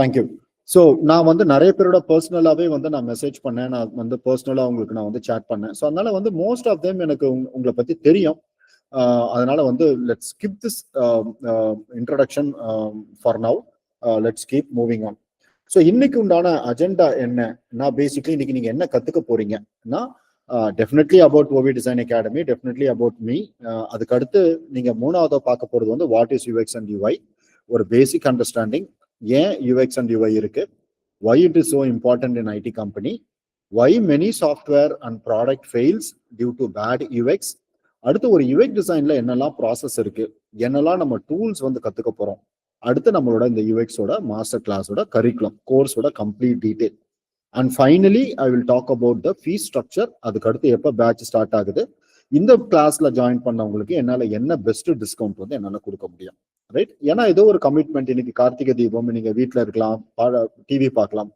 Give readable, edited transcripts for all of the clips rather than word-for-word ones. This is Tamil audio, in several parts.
தேங்க்யூ. ஸோ நான் வந்து நிறைய பேரோட பர்சனலாகவே வந்து நான் மெசேஜ் பண்ணேன், நான் வந்து பர்சனலாக உங்களுக்கு நான் வந்து சேட் பண்ணேன். ஸோ அதனால வந்து மோஸ்ட் ஆஃப் தேம் எனக்கு உங்களை பற்றி தெரியும். அதனால வந்து let's keep this introduction for now. Let's keep moving on. So இன்னைக்கு உண்டான அஜெண்டா என்னன்னா, பேசிக்லி இன்னைக்கு நீங்க என்ன கத்துக்க போறீங்கன்னா, definitely about OV design academy, definitely about me. அதுக்கு அடுத்து நீங்க மூணாவதா பார்க்க போறது வந்து what is UX and UI, ஒரு பேசிக் அண்டர்ஸ்டாண்டிங். ஏன் யூஎக்ஸ் அண்ட் யூஐ இருக்கு, why it is so important in IT company, why many software and product fails due to bad UX. அடுத்து ஒரு UX டிசைன்ல என்னெல்லாம் ப்ராசஸ் இருக்கு, என்னெல்லாம் நம்ம டூல்ஸ் வந்து கத்துக்க போறோம். அடுத்து நம்மளோட இந்த யூஎக்ஸோட மாஸ்டர் கிளாஸோட கரிக்குலம் கோர்ஸோட complete detail. And finally I will talk about the fees structure. அதுக்கு அடுத்து எப்போ பேட்ச் ஸ்டார்ட் ஆகுது, இந்த கிளாஸ்ல ஜாயின் பண்ணவங்களுக்கு என்னால என்ன பெஸ்ட் டிஸ்கவுண்ட் வந்து என்னால கொடுக்க முடியும், ரைட்? ஏன்னா ஏதோ ஒரு கமிட்மெண்ட், இன்னைக்கு கார்த்திகை தீபம், நீங்க வீட்டுல இருக்கலாம், டிவி பார்க்கலாம்,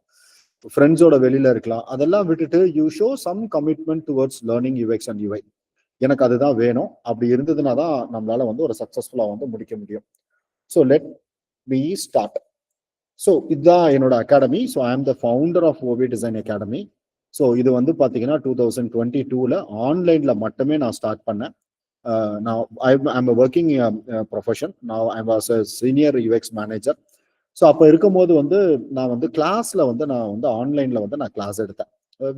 ஃப்ரெண்ட்ஸோட வெளியில இருக்கலாம், அதெல்லாம் விட்டுட்டு you show some commitment towards learning UX and UI. எனக்கு அதுதான் வேணும். அப்படி இருந்ததுன்னா தான் நம்மளால வந்து ஒரு சக்சஸ்ஃபுல்லா வந்து முடிக்க முடியும். So let we start. So இதுதான் என்னோட academy. So I am the founder of OV design academy. So இது வந்து பார்த்தீங்கன்னா 2022 ஆன்லைன்ல மட்டுமே நான் ஸ்டார்ட் பண்ணேன். நான் ஐம் ஒர்க்கிங் ப்ரொஃபஷன். நான் I was a senior UX manager. So அப்போ இருக்கும்போது வந்து நான் வந்து கிளாஸ்ல வந்து நான் வந்து ஆன்லைன்ல வந்து நான் கிளாஸ் எடுத்தேன்,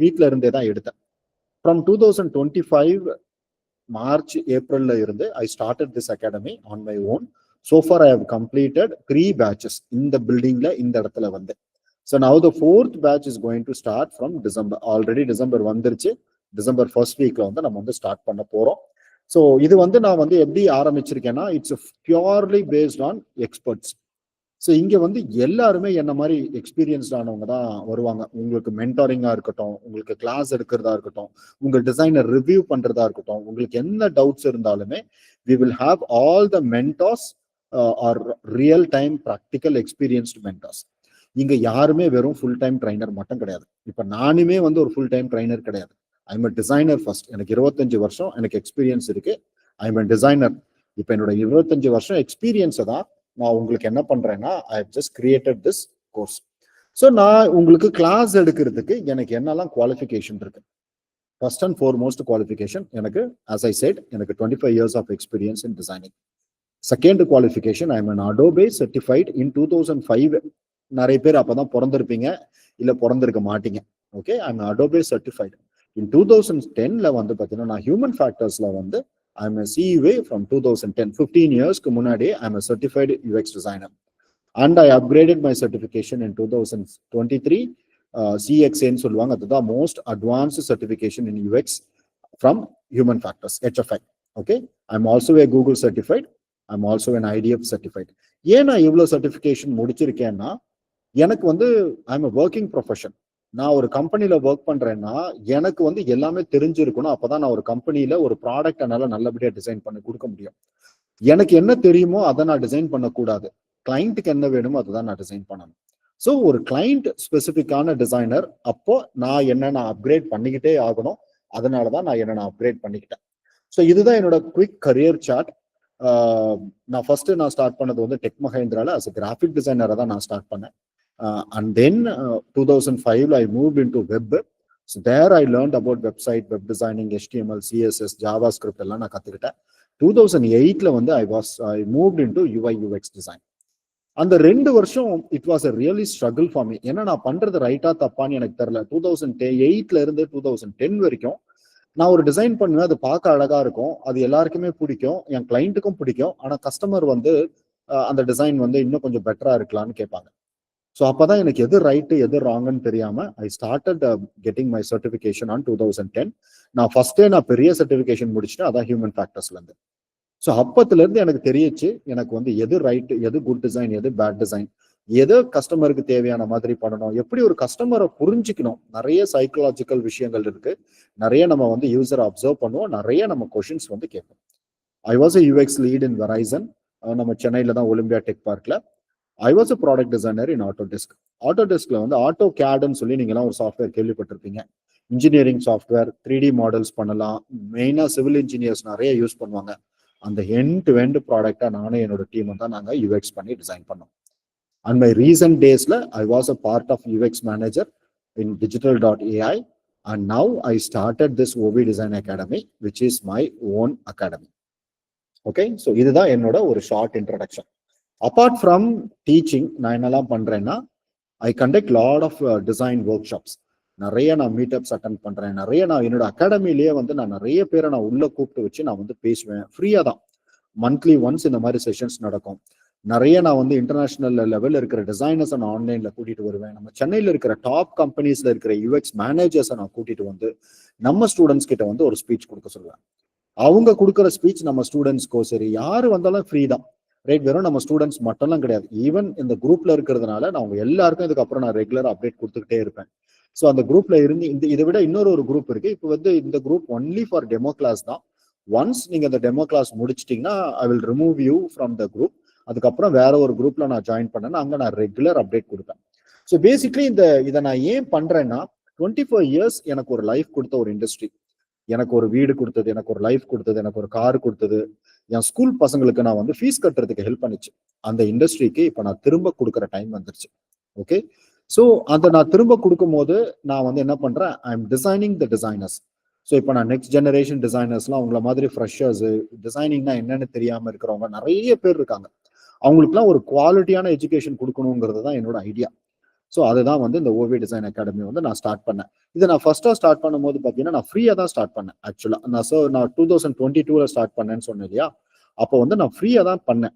வீட்டில இருந்தே தான் எடுத்தேன். ஃப்ரம் 2025 மார்ச் ஏப்ரல்ல இருந்து I started this academy on my own. So far I have completed 3 batches இந்த பில்டிங்ல, இந்த இடத்துல வந்து. So now the 4th batch is going to start from December. Already December வந்துருச்சு. December first weekல வந்து நம்ம வந்து ஸ்டார்ட் பண்ண போறோம். ஸோ இது வந்து நான் வந்து எப்படி ஆரம்பிச்சிருக்கேன்னா, it's purely based on experts. So இங்க வந்து எல்லாருமே என்ன மாதிரி எக்ஸ்பீரியன்ஸ்ட் ஆனவங்க தான் வருவாங்க. உங்களுக்கு மென்டாரிங்கா இருக்கட்டும், உங்களுக்கு கிளாஸ் எடுக்கிறதா இருக்கட்டும், உங்க டிசைனர் ரிவ்யூ பண்றதா இருக்கட்டும், உங்களுக்கு என்ன டவுட்ஸ் இருந்தாலுமே we will have all the mentors are real time practical experienced mentors. இங்க யாருமே வெறும் ஃபுல் டைம் ட்ரைனர் மட்டும் கிடையாது. இப்ப நானுமே வந்து ஒரு ஃபுல் டைம் ட்ரைனர் கிடையாது. I am designer first. எனக்கு 25 வருஷம் எனக்கு எக்ஸ்பீரியன்ஸ் இருக்கு. I am designer. இப்ப என்னோட 25 வருஷம் எக்ஸ்பீரியன்ஸை தான் நான் உங்களுக்கு என்ன பண்றேன்னா, I have just created this course. So நான் உங்களுக்கு கிளாஸ் எடுக்கிறதுக்கு எனக்கு என்னெல்லாம் குவாலிஃபிகேஷன் இருக்கு. ஃபர்ஸ்ட் அண்ட் ஃபோர்மோஸ்ட் குவாலிஃபிகேஷன் எனக்கு, ஆஸ் ஐ செட், எனக்கு 25 years of experience in designing. Second qualification, I am an Adobe certified in 2005. நிறைய பேர் அப்பதான் பிறந்திருப்பீங்க, இல்ல பிறந்திருக்க மாட்டீங்க. Okay, I am Adobe certified. In 2010ல வந்து பாத்தீங்கன்னா நான் ஹியூமன் ஃபேக்டர்ஸ்ல வந்து ஐ எம் CUA from 2010. 15 yearsக்கு முன்னாடி I am certified UX designer. And I upgraded my certification in 2023. CXAன்னு சொல்லுவாங்க, அதுதான் most advanced certification in UX from human factors, HFI. Okay, I'm also a Google certified. I'm also an IDF certified. ஏன் நான் இவ்வளவு சர்டிஃபிகேஷன் முடிச்சிருக்கேன்னா, எனக்கு வந்து ஐம் ஒர்க்கிங் ப்ரொஃபஷன். நான் ஒரு கம்பெனில ஒர்க் பண்றேன்னா எனக்கு வந்து எல்லாமே தெரிஞ்சிருக்கணும். அப்பதான் நான் ஒரு கம்பெனில ஒரு ப்ராடக்ட் என்னால நல்லபடியா டிசைன் பண்ணி கொடுக்க முடியும். எனக்கு என்ன தெரியுமோ அதை நான் டிசைன் பண்ணக்கூடாது. கிளைண்ட்டுக்கு என்ன வேணுமோ அதை தான் நான் டிசைன் பண்ணணும். ஸோ ஒரு கிளைண்ட் ஸ்பெசிஃபிக்கான டிசைனர், அப்போ நான் அப்கிரேட் பண்ணிக்கிட்டே ஆகணும். அதனாலதான் நான் அப்கிரேட் பண்ணிக்கிட்டேன். ஸோ இதுதான் என்னோட குவிக் கரியர் சார்ட். நான் ஃபர்ஸ்ட் ஸ்டார்ட் பண்ணது வந்து டெக் மஹேந்திரால அஸ் கிராஃபிக் டிசைனரை தான் நான் ஸ்டார்ட் பண்ணேன். And then 2005 I moved in to web. So there I learned about website, web designing, HTML, CSS, JavaScript எல்லாம் நான் கத்துக்கிட்டேன். 2008ல வந்து I moved in to UI UX design. அந்த 2 வருஷம் it was a really struggle for me. ஏன்னா நான் பண்றது ரைட்டா தப்பான்னு எனக்கு தெரியல. 2008ல இருந்து 2010 வரைக்கும் நான் ஒரு டிசைன் பண்ணுவேன், அது பார்க்க அழகா இருக்கும், அது எல்லாருக்குமே பிடிக்கும், என் கிளைண்ட்டுக்கும் பிடிக்கும். ஆனா கஸ்டமர் வந்து அந்த டிசைன் வந்து இன்னும் கொஞ்சம் பெட்டரா இருக்கலாம்னு கேட்பாங்க. ஸோ அப்பதான் எனக்கு எது ரைட்டு எது ராங்குன்னு தெரியாம I started getting my certification on 2010. நான் ஃபர்ஸ்டே பெரிய சர்டிஃபிகேஷன் முடிச்சுட்டு, அதான் ஹியூமன் ஃபேக்டர்ஸ்ல இருந்து. ஸோ அப்பத்துல இருந்து எனக்கு தெரியுச்சு எனக்கு வந்து எது ரைட்டு, எது குட் டிசைன், எது பேட் டிசைன், எது கஸ்டமருக்கு தேவையான மாதிரி பண்ணணும், எப்படி ஒரு கஸ்டமரை புரிஞ்சுக்கணும். நிறைய சைக்கலாஜிக்கல் விஷயங்கள் இருக்கு. நிறைய நம்ம வந்து யூசரை அப்சர்வ் பண்ணுவோம், நிறைய நம்ம கொஷின்ஸ் வந்து கேட்போம். I was a UX lead in Verizon. நம்ம சென்னையில தான் ஒலிம்பியா டெக் பார்க்ல. I was a product designer in Autodesk. ஆட்டோடெஸ்க்ல வந்து ஆட்டோ கேடுன்னு சொல்லி நீங்களாம் ஒரு சாஃப்ட்வேர் கேள்விப்பட்டிருப்பீங்க. இன்ஜினியரிங் சாஃப்ட்வேர், 3D மாடல்ஸ் பண்ணலாம். மெயினா சிவில் இன்ஜினியர்ஸ் நிறைய யூஸ் பண்ணுவாங்க. அந்த எண்ட் டு எண்ட் ப்ராடக்டா நானும் என்னோட டீம் தான் நாங்கள் UX பண்ணி டிசைன் பண்ணோம். And my recent days I was a part of UX manager in digital.ai, and now I started this OV Design Academy, which is my own academy. Okay, so இதுதான் என்னோட ஒரு short introduction. Apart from teaching நான் என்னெல்லாம் பண்றேன்னா, I conduct lot of design workshops. நிறைய நான் மீட்டப்ஸ் அட்டன் பண்றேன். நிறைய நான் என்னோட அகாடமிலேயே நான் நிறைய பேரை நான் உள்ள கூப்பிட்டு வச்சு நான் பேசுவேன். ஃப்ரீயா தான், மந்த்லி ஒன்ஸ் இந்த மாதிரி செஷன்ஸ் நடக்கும். நிறைய நான் இன்டர்நேஷனல் லெவலில் இருக்கிற டிசைனர்ஸை நான் ஆன்லைன்ல கூட்டிட்டு வருவேன். நம்ம சென்னையில் இருக்கிற டாப் கம்பெனிஸ்ல இருக்கிற யூஎக்ஸ் மேனேஜர்ஸை நான் கூட்டிட்டு நம்ம ஸ்டூடெண்ட்ஸ் கிட்ட ஒரு ஸ்பீச் கொடுக்க சொல்லுவேன். அவங்க கொடுக்குற ஸ்பீச் நம்ம ஸ்டூடெண்ட்ஸ்க்கோ சரி யாரு வந்தாலும் ஃப்ரீ தான், ரைட்? வெறும் நம்ம ஸ்டூடெண்ட்ஸ் மட்டும்லாம் கிடையாது. ஈவன் இந்த குரூப்ல இருக்கிறதுனால நான் அவங்க எல்லாருக்கும் இதுக்கப்புறம் நான் ரெகுலர் அப்டேட் கொடுத்துக்கிட்டே இருப்பேன். ஸோ அந்த குரூப்ல இருந்து இதை விட இன்னொரு குரூப் இருக்கு. இப்போ இந்த group only for demo class தான். ஒன்ஸ் நீங்க இந்த டெமோ கிளாஸ் முடிச்சிட்டீங்கன்னா I will remove you from the group. அதுக்கப்புறம் வேற ஒரு குரூப்ல நான் ஜாயின் பண்ணேன்னா அங்கே நான் ரெகுலர் அப்டேட் கொடுப்பேன். ஸோ பேசிக்லி இதை நான் ஏன் பண்றேன்னா, 24 இயர்ஸ் எனக்கு ஒரு லைஃப் கொடுத்த ஒரு இண்டஸ்ட்ரி, எனக்கு ஒரு வீடு கொடுத்தது, எனக்கு ஒரு லைஃப் கொடுத்தது, எனக்கு ஒரு கார் கொடுத்தது, என் ஸ்கூல் பசங்களுக்கு நான் ஃபீஸ் கட்டுறதுக்கு ஹெல்ப் பண்ணிச்சு. அந்த இண்டஸ்ட்ரிக்கு இப்போ நான் திரும்ப கொடுக்குற டைம் வந்துருச்சு. ஓகே, ஸோ அதை நான் திரும்ப கொடுக்கும் போது நான் என்ன பண்றேன், I am designing the designers. So இப்போ நான் நெக்ஸ்ட் ஜெனரேஷன் டிசைனர்ஸ்லாம் அவங்கள மாதிரி ஃப்ரெஷர்ஸ், டிசைனிங்னா என்னன்னு தெரியாம இருக்கிறவங்க நிறைய பேர் இருக்காங்க. அவங்களுக்குலாம் ஒரு குவாலிட்டியான எஜுகேஷன் கொடுக்கணுங்கிறது தான் என்னோட ஐடியா. ஸோ அதுதான் இந்த ஓவி டிசைன் அகாடமி நான் ஸ்டார்ட் பண்ணேன். இதை நான் ஃபர்ஸ்டா ஸ்டார்ட் பண்ணும்போது பார்த்தீங்கன்னா நான் ஃப்ரீயா தான் ஸ்டார்ட் பண்ணேன். ஆக்சுவலா நான் 2022 ஸ்டார்ட் பண்ணேன்னு சொன்னேன் இல்லையா, அப்போ நான் ஃப்ரீயா தான் பண்ணேன்.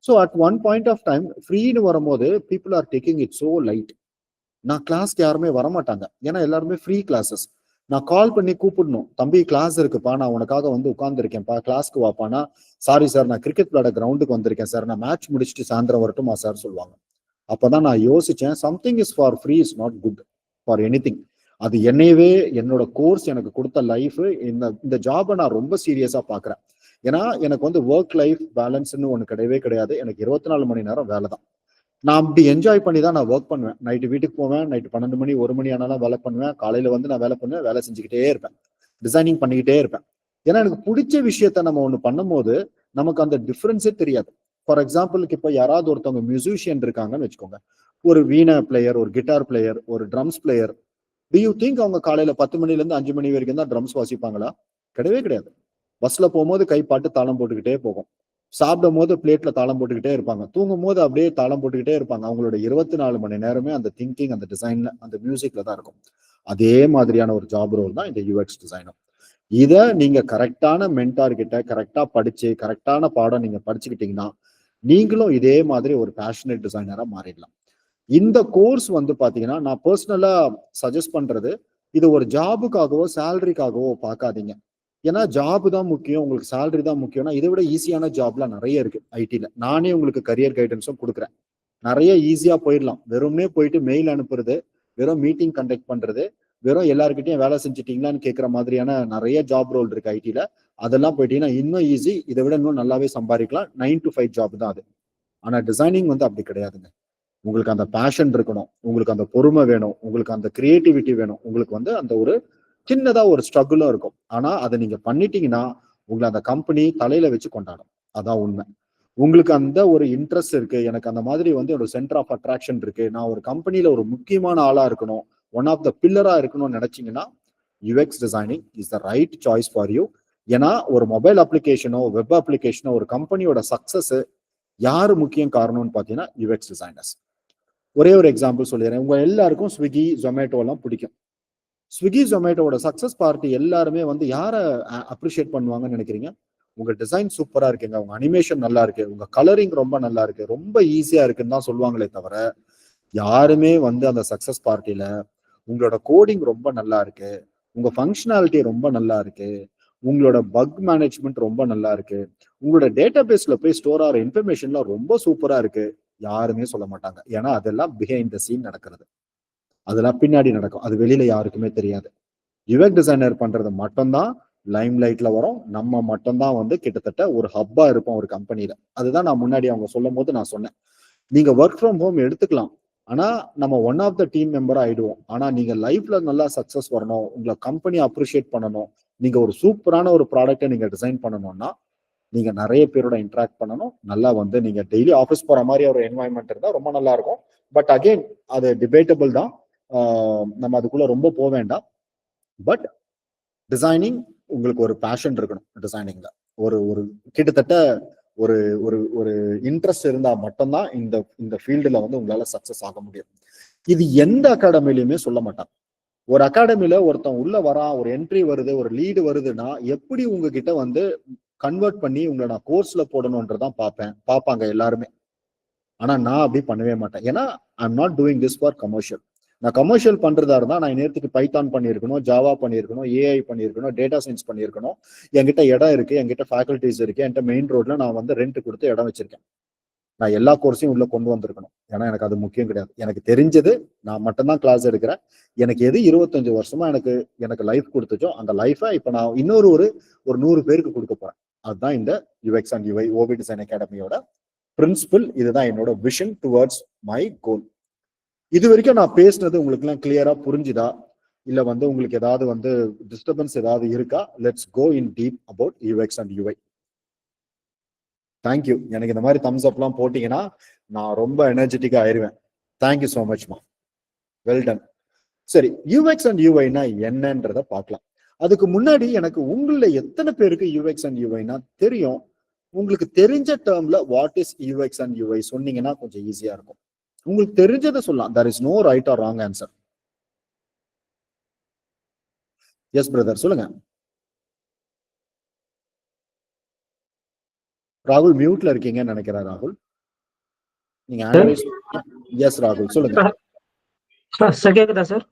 So at one point of time ஃப்ரீன்னு வரும்போது people are taking it so light. நான் கிளாஸ்க்கு யாருமே வரமாட்டாங்க, ஏன்னா எல்லாருமே ஃப்ரீ கிளாஸஸ். நான் கால் பண்ணி கூப்பிடணும், தம்பி கிளாஸ் இருக்குப்பா, நான் உனக்காக உட்கார்ந்துருக்கேன்ப்பா, கிளாஸ்க்கு வாப்பானா, சாரி சார் நான் கிரிக்கெட் விளையாட கிரவுண்டுக்கு வந்திருக்கேன் சார், நான் மேட்ச் முடிச்சுட்டு சாயந்தரம் வரட்டுமா சார் சொல்லுவாங்க. அப்பதான் நான் யோசிச்சேன், something is for free is not good for anything. அது என்னையவே என்னோட கோர்ஸ் எனக்கு கொடுத்த லைஃப், இந்த ஜாபை நான் ரொம்ப சீரியஸா பாக்குறேன். ஏன்னா எனக்கு ஒர்க் லைஃப் பேலன்ஸ்ன்னு ஒண்ணு கிடையவே கிடையாது. எனக்கு 24 மணி நேரம் வேலை தான். நான் அப்படி என்ஜாய் பண்ணி தான் நான் ஒர்க் பண்ணுவேன். நைட்டு வீட்டுக்கு போவேன், நைட்டு 12 மணி 1 மணி ஆனாலும் வேலை பண்ணுவேன், காலையில நான் வேலை பண்ணுவேன், வேலை செஞ்சுக்கிட்டே இருப்பேன், டிசைனிங் பண்ணிக்கிட்டே இருப்பேன். ஏன்னா எனக்கு பிடிச்ச விஷயத்த நம்ம ஒண்ணு பண்ணும் போது நமக்கு அந்த டிஃபரன்ஸே தெரியாது. ஃபார் எக்ஸாம்பிளுக்கு இப்போ யாராவது ஒருத்தவங்க மியூசிஷியன் இருக்காங்கன்னு வச்சுக்கோங்க, ஒரு வீணை பிளேயர், ஒரு கிட்டார் பிளேயர், ஒரு drums player. To you think அவங்க காலையில 10 மணில இருந்து 5 மணி வரைக்கும் தான் ட்ரம்ஸ் வாசிப்பாங்களா? கிடையவே கிடையாது. பஸ்ல போகும்போது கை பாட்டு தாளம் போட்டுக்கிட்டே போகும், சாப்பிடும் போது பிளேட்ல தாளம் போட்டுக்கிட்டே இருப்பாங்க, தூங்கும் போது அப்படியே தாளம் போட்டுக்கிட்டே இருப்பாங்க. அவங்களோட 24 மணி நேரமே அந்த திங்கிங், அந்த டிசைன்ல, அந்த மியூசிக்ல தான் இருக்கும். அதே மாதிரியான ஒரு ஜாப் ரோல் தான் இந்த யூஎக்ஸ் டிசைனர். இதை நீங்க கரெக்டான மென்டார் கிட்ட கரெக்டா படிச்சு கரெக்டான பாடம் நீங்க படிச்சுக்கிட்டீங்கன்னா நீங்களும் இதே மாதிரி ஒரு பேஷனேட் டிசைனரா மாறிடலாம். இந்த கோர்ஸ் பாத்தீங்கன்னா நான் பர்சனலா சஜஸ்ட் பண்றது, இது ஒரு ஜாபுக்காகவோ சேலரிக்காகவோ பார்க்காதீங்க. ஏன்னா ஜாப் தான் முக்கியம், உங்களுக்கு சேலரி தான் முக்கியம்னா இதை விட ஈஸியான ஜாப்லாம் நிறைய இருக்கு ஐடில. நானே உங்களுக்கு கரியர் கைடன்ஸும் கொடுக்குறேன், நிறைய ஈஸியா போயிடலாம். வெறும்னே போயிட்டு மெயில் அனுப்புறது, வெறும் மீட்டிங் கண்டக்ட் பண்றது, வெறும் எல்லாருக்கிட்டையும் வேலை செஞ்சுட்டீங்களான்னு கேட்குற மாதிரியான நிறைய ஜாப் ரோல் இருக்கு ஐடில. அதெல்லாம் போயிட்டீங்கன்னா இன்னும் ஈஸி, இதை விட இன்னும் நல்லாவே சம்பாதிக்கலாம். 9 to 5 ஜாப் தான் அது. ஆனா டிசைனிங் அப்படி கிடையாதுங்க. உங்களுக்கு அந்த பேஷன் இருக்கணும், உங்களுக்கு அந்த பொறுமை வேணும், உங்களுக்கு அந்த கிரியேட்டிவிட்டி வேணும், உங்களுக்கு அந்த ஒரு சின்னதா ஒரு ஸ்ட்ரகிளும் இருக்கும். ஆனா அதை நீங்க பண்ணிட்டீங்கன்னா உங்களை அந்த கம்பெனி தலையில வச்சு கொண்டாடும். அதான் உண்மை. உங்களுக்கு அந்த ஒரு இன்ட்ரெஸ்ட் இருக்கு, எனக்கு அந்த மாதிரி ஒரு சென்டர் ஆஃப் அட்ராக்ஷன் இருக்கு, நான் ஒரு கம்பெனில ஒரு முக்கியமான ஆளா இருக்கணும், ஒன் ஆஃப் த பில்லரா இருக்கணும்னு நினைச்சீங்கன்னா UX designing is the right choice for you. ஏன்னா ஒரு மொபைல் அப்ளிகேஷனோ வெப் அப்ளிகேஷனோ ஒரு கம்பெனியோட சக்சஸ் யாரு முக்கியம் காரணம்னு பாத்தீங்கன்னா யூஎக்ஸ் டிசைனர்ஸ். ஒரே ஒரு எக்ஸாம்பிள் சொல்லிடுறேன். உங்க எல்லாருக்கும் ஸ்விக்கி ஜொமேட்டோ எல்லாம் பிடிக்கும். ஸ்விக்கி ஜொமேட்டோட சக்சஸ் பார்ட்டி எல்லாருமே யாரை அப்ரிஷியேட் பண்ணுவாங்கன்னு நினைக்கிறீங்க? உங்க டிசைன் சூப்பரா இருக்குங்க, உங்க அனிமேஷன் நல்லா இருக்கு, உங்க கலரிங் ரொம்ப நல்லா இருக்கு, ரொம்ப ஈஸியா இருக்குன்னு தான் சொல்லுவாங்களே தவிர யாருமே அந்த சக்சஸ் பார்ட்டியில உங்களோட கோடிங் ரொம்ப நல்லா இருக்கு, உங்க ஃபங்க்ஷனாலிட்டி ரொம்ப நல்லா இருக்கு, உங்களோட பக் மேனேஜ்மெண்ட் ரொம்ப நல்லா இருக்கு, உங்களோட டேட்டா பேஸ்ல போய் ஸ்டோர் ஆகிற இன்ஃபர்மேஷன்லாம் ரொம்ப சூப்பரா இருக்கு யாருமே சொல்ல மாட்டாங்க. ஏன்னா அதெல்லாம் பிஹைண்ட் த சீன் நடக்கிறது, அதெல்லாம் பின்னாடி நடக்கும், அது வெளியில யாருக்குமே தெரியாது. யூஎக்ஸ் டிசைனர் பண்றது மட்டும்தான் லைம் லைட்ல வரும். நம்ம மட்டும்தான் கிட்டத்தட்ட ஒரு ஹப்பா இருப்போம் ஒரு கம்பெனில. அதுதான் நான் முன்னாடி அவங்க சொல்லும் போது நான் சொன்னேன், நீங்க ஒர்க் ஃப்ரம் ஹோம் எடுத்துக்கலாம், ஆனா நம்ம ஒன் ஆஃப் த டீம் மெம்பரா ஆயிடுவோம். ஆனா நீங்க லைஃப்ல நல்லா சக்சஸ் வரணும், உங்களை கம்பெனி அப்ரிஷியேட் பண்ணணும், நீங்க ஒரு சூப்பரான ஒரு ப்ராடக்டை நீங்க டிசைன் பண்ணணும்னா நீங்க நிறைய பேரோட இன்ட்ராக்ட் பண்ணணும். நல்லா வந்து நீங்க டெய்லி ஆஃபீஸ் போற மாதிரி ஒரு என்வாயன்மெண்ட் இருந்தா ரொம்ப நல்லா இருக்கும். பட் அகெயின் அது டிபேட்டபிள் தான். நம்ம அதுக்குள்ள ரொம்ப போக வேண்டாம். பட் டிசைனிங் உங்களுக்கு ஒரு பேஷன் இருக்கணும். டிசைனிங்ல ஒரு ஒரு கிட்டத்தட்ட ஒரு ஒரு ஒரு இன்ட்ரெஸ்ட் இருந்தா மட்டும்தான் இந்த இந்த ஃபீல்டுல வந்து உங்களால சக்சஸ் ஆக முடியும். இது எந்த அகாடமிலையுமே சொல்ல மாட்டாங்க. ஒரு அகாடமில ஒருத்தன் உள்ள வரான், ஒரு என்ட்ரி வருது, ஒரு லீடு வருதுன்னா எப்படி உங்ககிட்ட வந்து கன்வெர்ட் பண்ணி உங்களை நான் கோர்ஸ்ல போடணும்ன்றதான் பார்ப்பாங்க எல்லாருமே. ஆனா நான் அப்படி பண்ணவே மாட்டேன். ஏன்னா ஐ am not doing this for commercial. நான் கமர்ஷியல் பண்றதா இருந்தா நான் நேரத்துக்கு பைத்தான் பண்ணியிருக்கணும், ஜாவா பண்ணியிருக்கணும், ஏஐ பண்ணியிருக்கணும், டேட்டா சயின்ஸ் பண்ணியிருக்கணும். என்கிட்ட இடம் இருக்கு, என்கிட்ட ஃபேக்கல்டிஸ் இருக்கு, என்கிட்ட மெயின் ரோட்ல நான் வந்து ரெண்ட் கொடுத்து இடம் வச்சிருக்கேன். நான் எல்லா கோர்ஸையும் உள்ள கொண்டு வந்திருக்கணும். ஏன்னா எனக்கு அது முக்கியம் கிடையாது. எனக்கு தெரிஞ்சது நான் மட்டும்தான் கிளாஸ் எடுக்கிறேன். எனக்கு எது 25 வருஷமா எனக்கு எனக்கு லைஃப் கொடுத்துச்சோ அந்த லைஃபை இப்ப நான் இன்னொரு ஒரு 100 பேருக்கு கொடுக்க போறேன். அதுதான் இந்த யூஎக்ஸ் அண்ட் யூஐ ஓபி டிசைன் அகாடமியோட பிரின்சிபல். இதுதான் என்னோட விஷன் டுவர்ட்ஸ் மை கோல். இது வரைக்கும் நான் பேசுனது உங்களுக்கு எல்லாம் கிளியரா புரிஞ்சுதா? இல்ல வந்து உங்களுக்கு ஏதாவது வந்து டிஸ்டர்பன்ஸ் ஏதாவது இருக்கா? Let's go in deep about UX and UI. Thank you. எனக்கு இந்த மாதிரி தம்ஸ் அப்லாம் போட்டீங்கன்னா நான் ரொம்ப எனர்ஜெட்டிக்கா ஆயிருவேன். தேங்க்யூ ஸோ மச்மா. Well done. சரி, யூஎக்ஸ் அண்ட் யூஐனா என்னன்றத பார்க்கலாம். அதுக்கு முன்னாடி எனக்கு உங்கள எத்தனை பேருக்கு யூஎக்ஸ் அண்ட் யூஐனா தெரியும்? உங்களுக்கு தெரிஞ்ச டேர்ம்ல what is UX and UI சொன்னீங்கன்னா கொஞ்சம் ஈஸியா இருக்கும். உங்களுக்கு தெரிஞ்சதை சொல்லலாம். there is no right or wrong answer. Yes brother, சொல்லுங்க. ராகுல் மியூட்ல இருக்கீங்கன்னு நினைக்கிறேன். ராகுல் நீங்க எஸ் ராகுல் சொல்லுங்க. கேக்குதா சார்?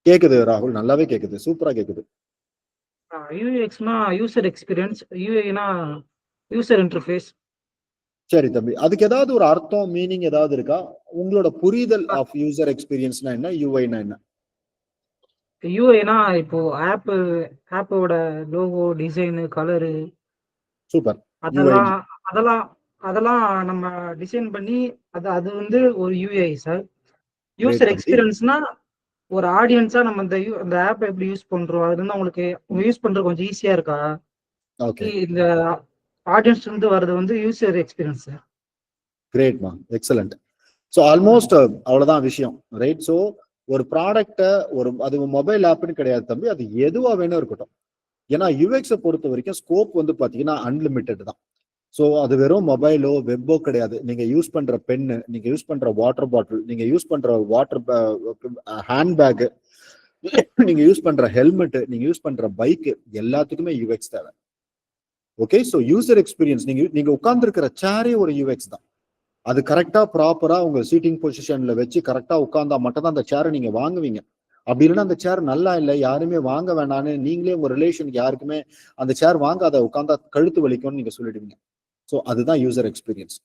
கேக்குது ராகுல், நல்லாவே கேக்குது, சூப்பரா கேக்குது. யூஎக்ஸ்னா யூசர் எக்ஸ்பீரியன்ஸ், யூஐனா யூசர் இன்டர்ஃபேஸ். சரி தம்பி, அதுக்கு ஏதாவது ஒரு அர்த்தம், மீனிங் ஏதாவது இருக்கா? உங்களோட புரிதல் ஆஃப் யூசர் எக்ஸ்பீரியன்ஸ்னா என்ன, யூஐனா என்ன? யூஐனா இப்போ ஆப்போட லோகோ, டிசைன், கலரு, சூப்பர். அதெல்லாம் அதெல்லாம் அதெல்லாம் நம்ம டிசைன் பண்ணி அது வந்து ஒரு யூஐ சார். யூசர் எக்ஸ்பீரியன்ஸ்னா ஒரு ஆடியன்ஸா நம்ம இந்த ஆப் எப்படி யூஸ் பண்றோம், அது வந்து உங்களுக்கு யூஸ் பண்றது கொஞ்சம் ஈஸியா இருக்கா? ஓகே, இந்த ஆடியன்ஸ் இருந்து வர்றது வந்து யூசர் எக்ஸ்பீரியன்ஸ் சார். கிரேட்மா, எக்ஸலண்ட். ஸோ ஆல்மோஸ்ட் அவ்வளவுதான் விஷயம், ரைட்? ஸோ ஒரு ப்ராடக்டை அது மொபைல் ஆப்னு கிடையாது தம்பி, அது எதுவா வேணும் இருக்கட்டும். ஏன்னா யூஎக்ஸை பொறுத்த வரைக்கும் ஸ்கோப் வந்து பாத்தீங்கன்னா அன்லிமிட்டெட் தான். ஸோ அது வெறும் மொபைலோ வெப்போ கிடையாது. நீங்க யூஸ் பண்ற பென்னு, நீங்க யூஸ் பண்ற வாட்டர் பாட்டில், நீங்க யூஸ் பண்ற ஹேண்ட்பேக், நீங்க யூஸ் பண்ற ஹெல்மெட், நீங்க யூஸ் பண்ற பைக், எல்லாத்துக்குமே யூஎக்ஸ் தேவை. ஓகே, ஸோ யூசர் எக்ஸ்பீரியன்ஸ், நீங்க உட்கார்ந்து இருக்கிற சேரே ஒரு யூஎக்ஸ் தான். அது கரெக்டா ப்ராப்பரா உங்க சீட்டிங் பொசிஷன்ல வச்சு கரெக்டா உட்கார்ந்தா மட்டும் தான் அந்த சேரை நீங்க வாங்குவீங்க. அப்படி இல்லைன்னா அந்த சேர் நல்லா இல்லை, யாருமே வாங்க வேணான்னு நீங்களே உங்க ரிலேஷனுக்கு யாருக்குமே அந்த சேர் வாங்காத, உட்காந்தா கழுத்து வலிக்கும்னு நீங்க சொல்லிடுவீங்க. ஸோ அதுதான் யூசர் எக்ஸ்பீரியன்ஸ்.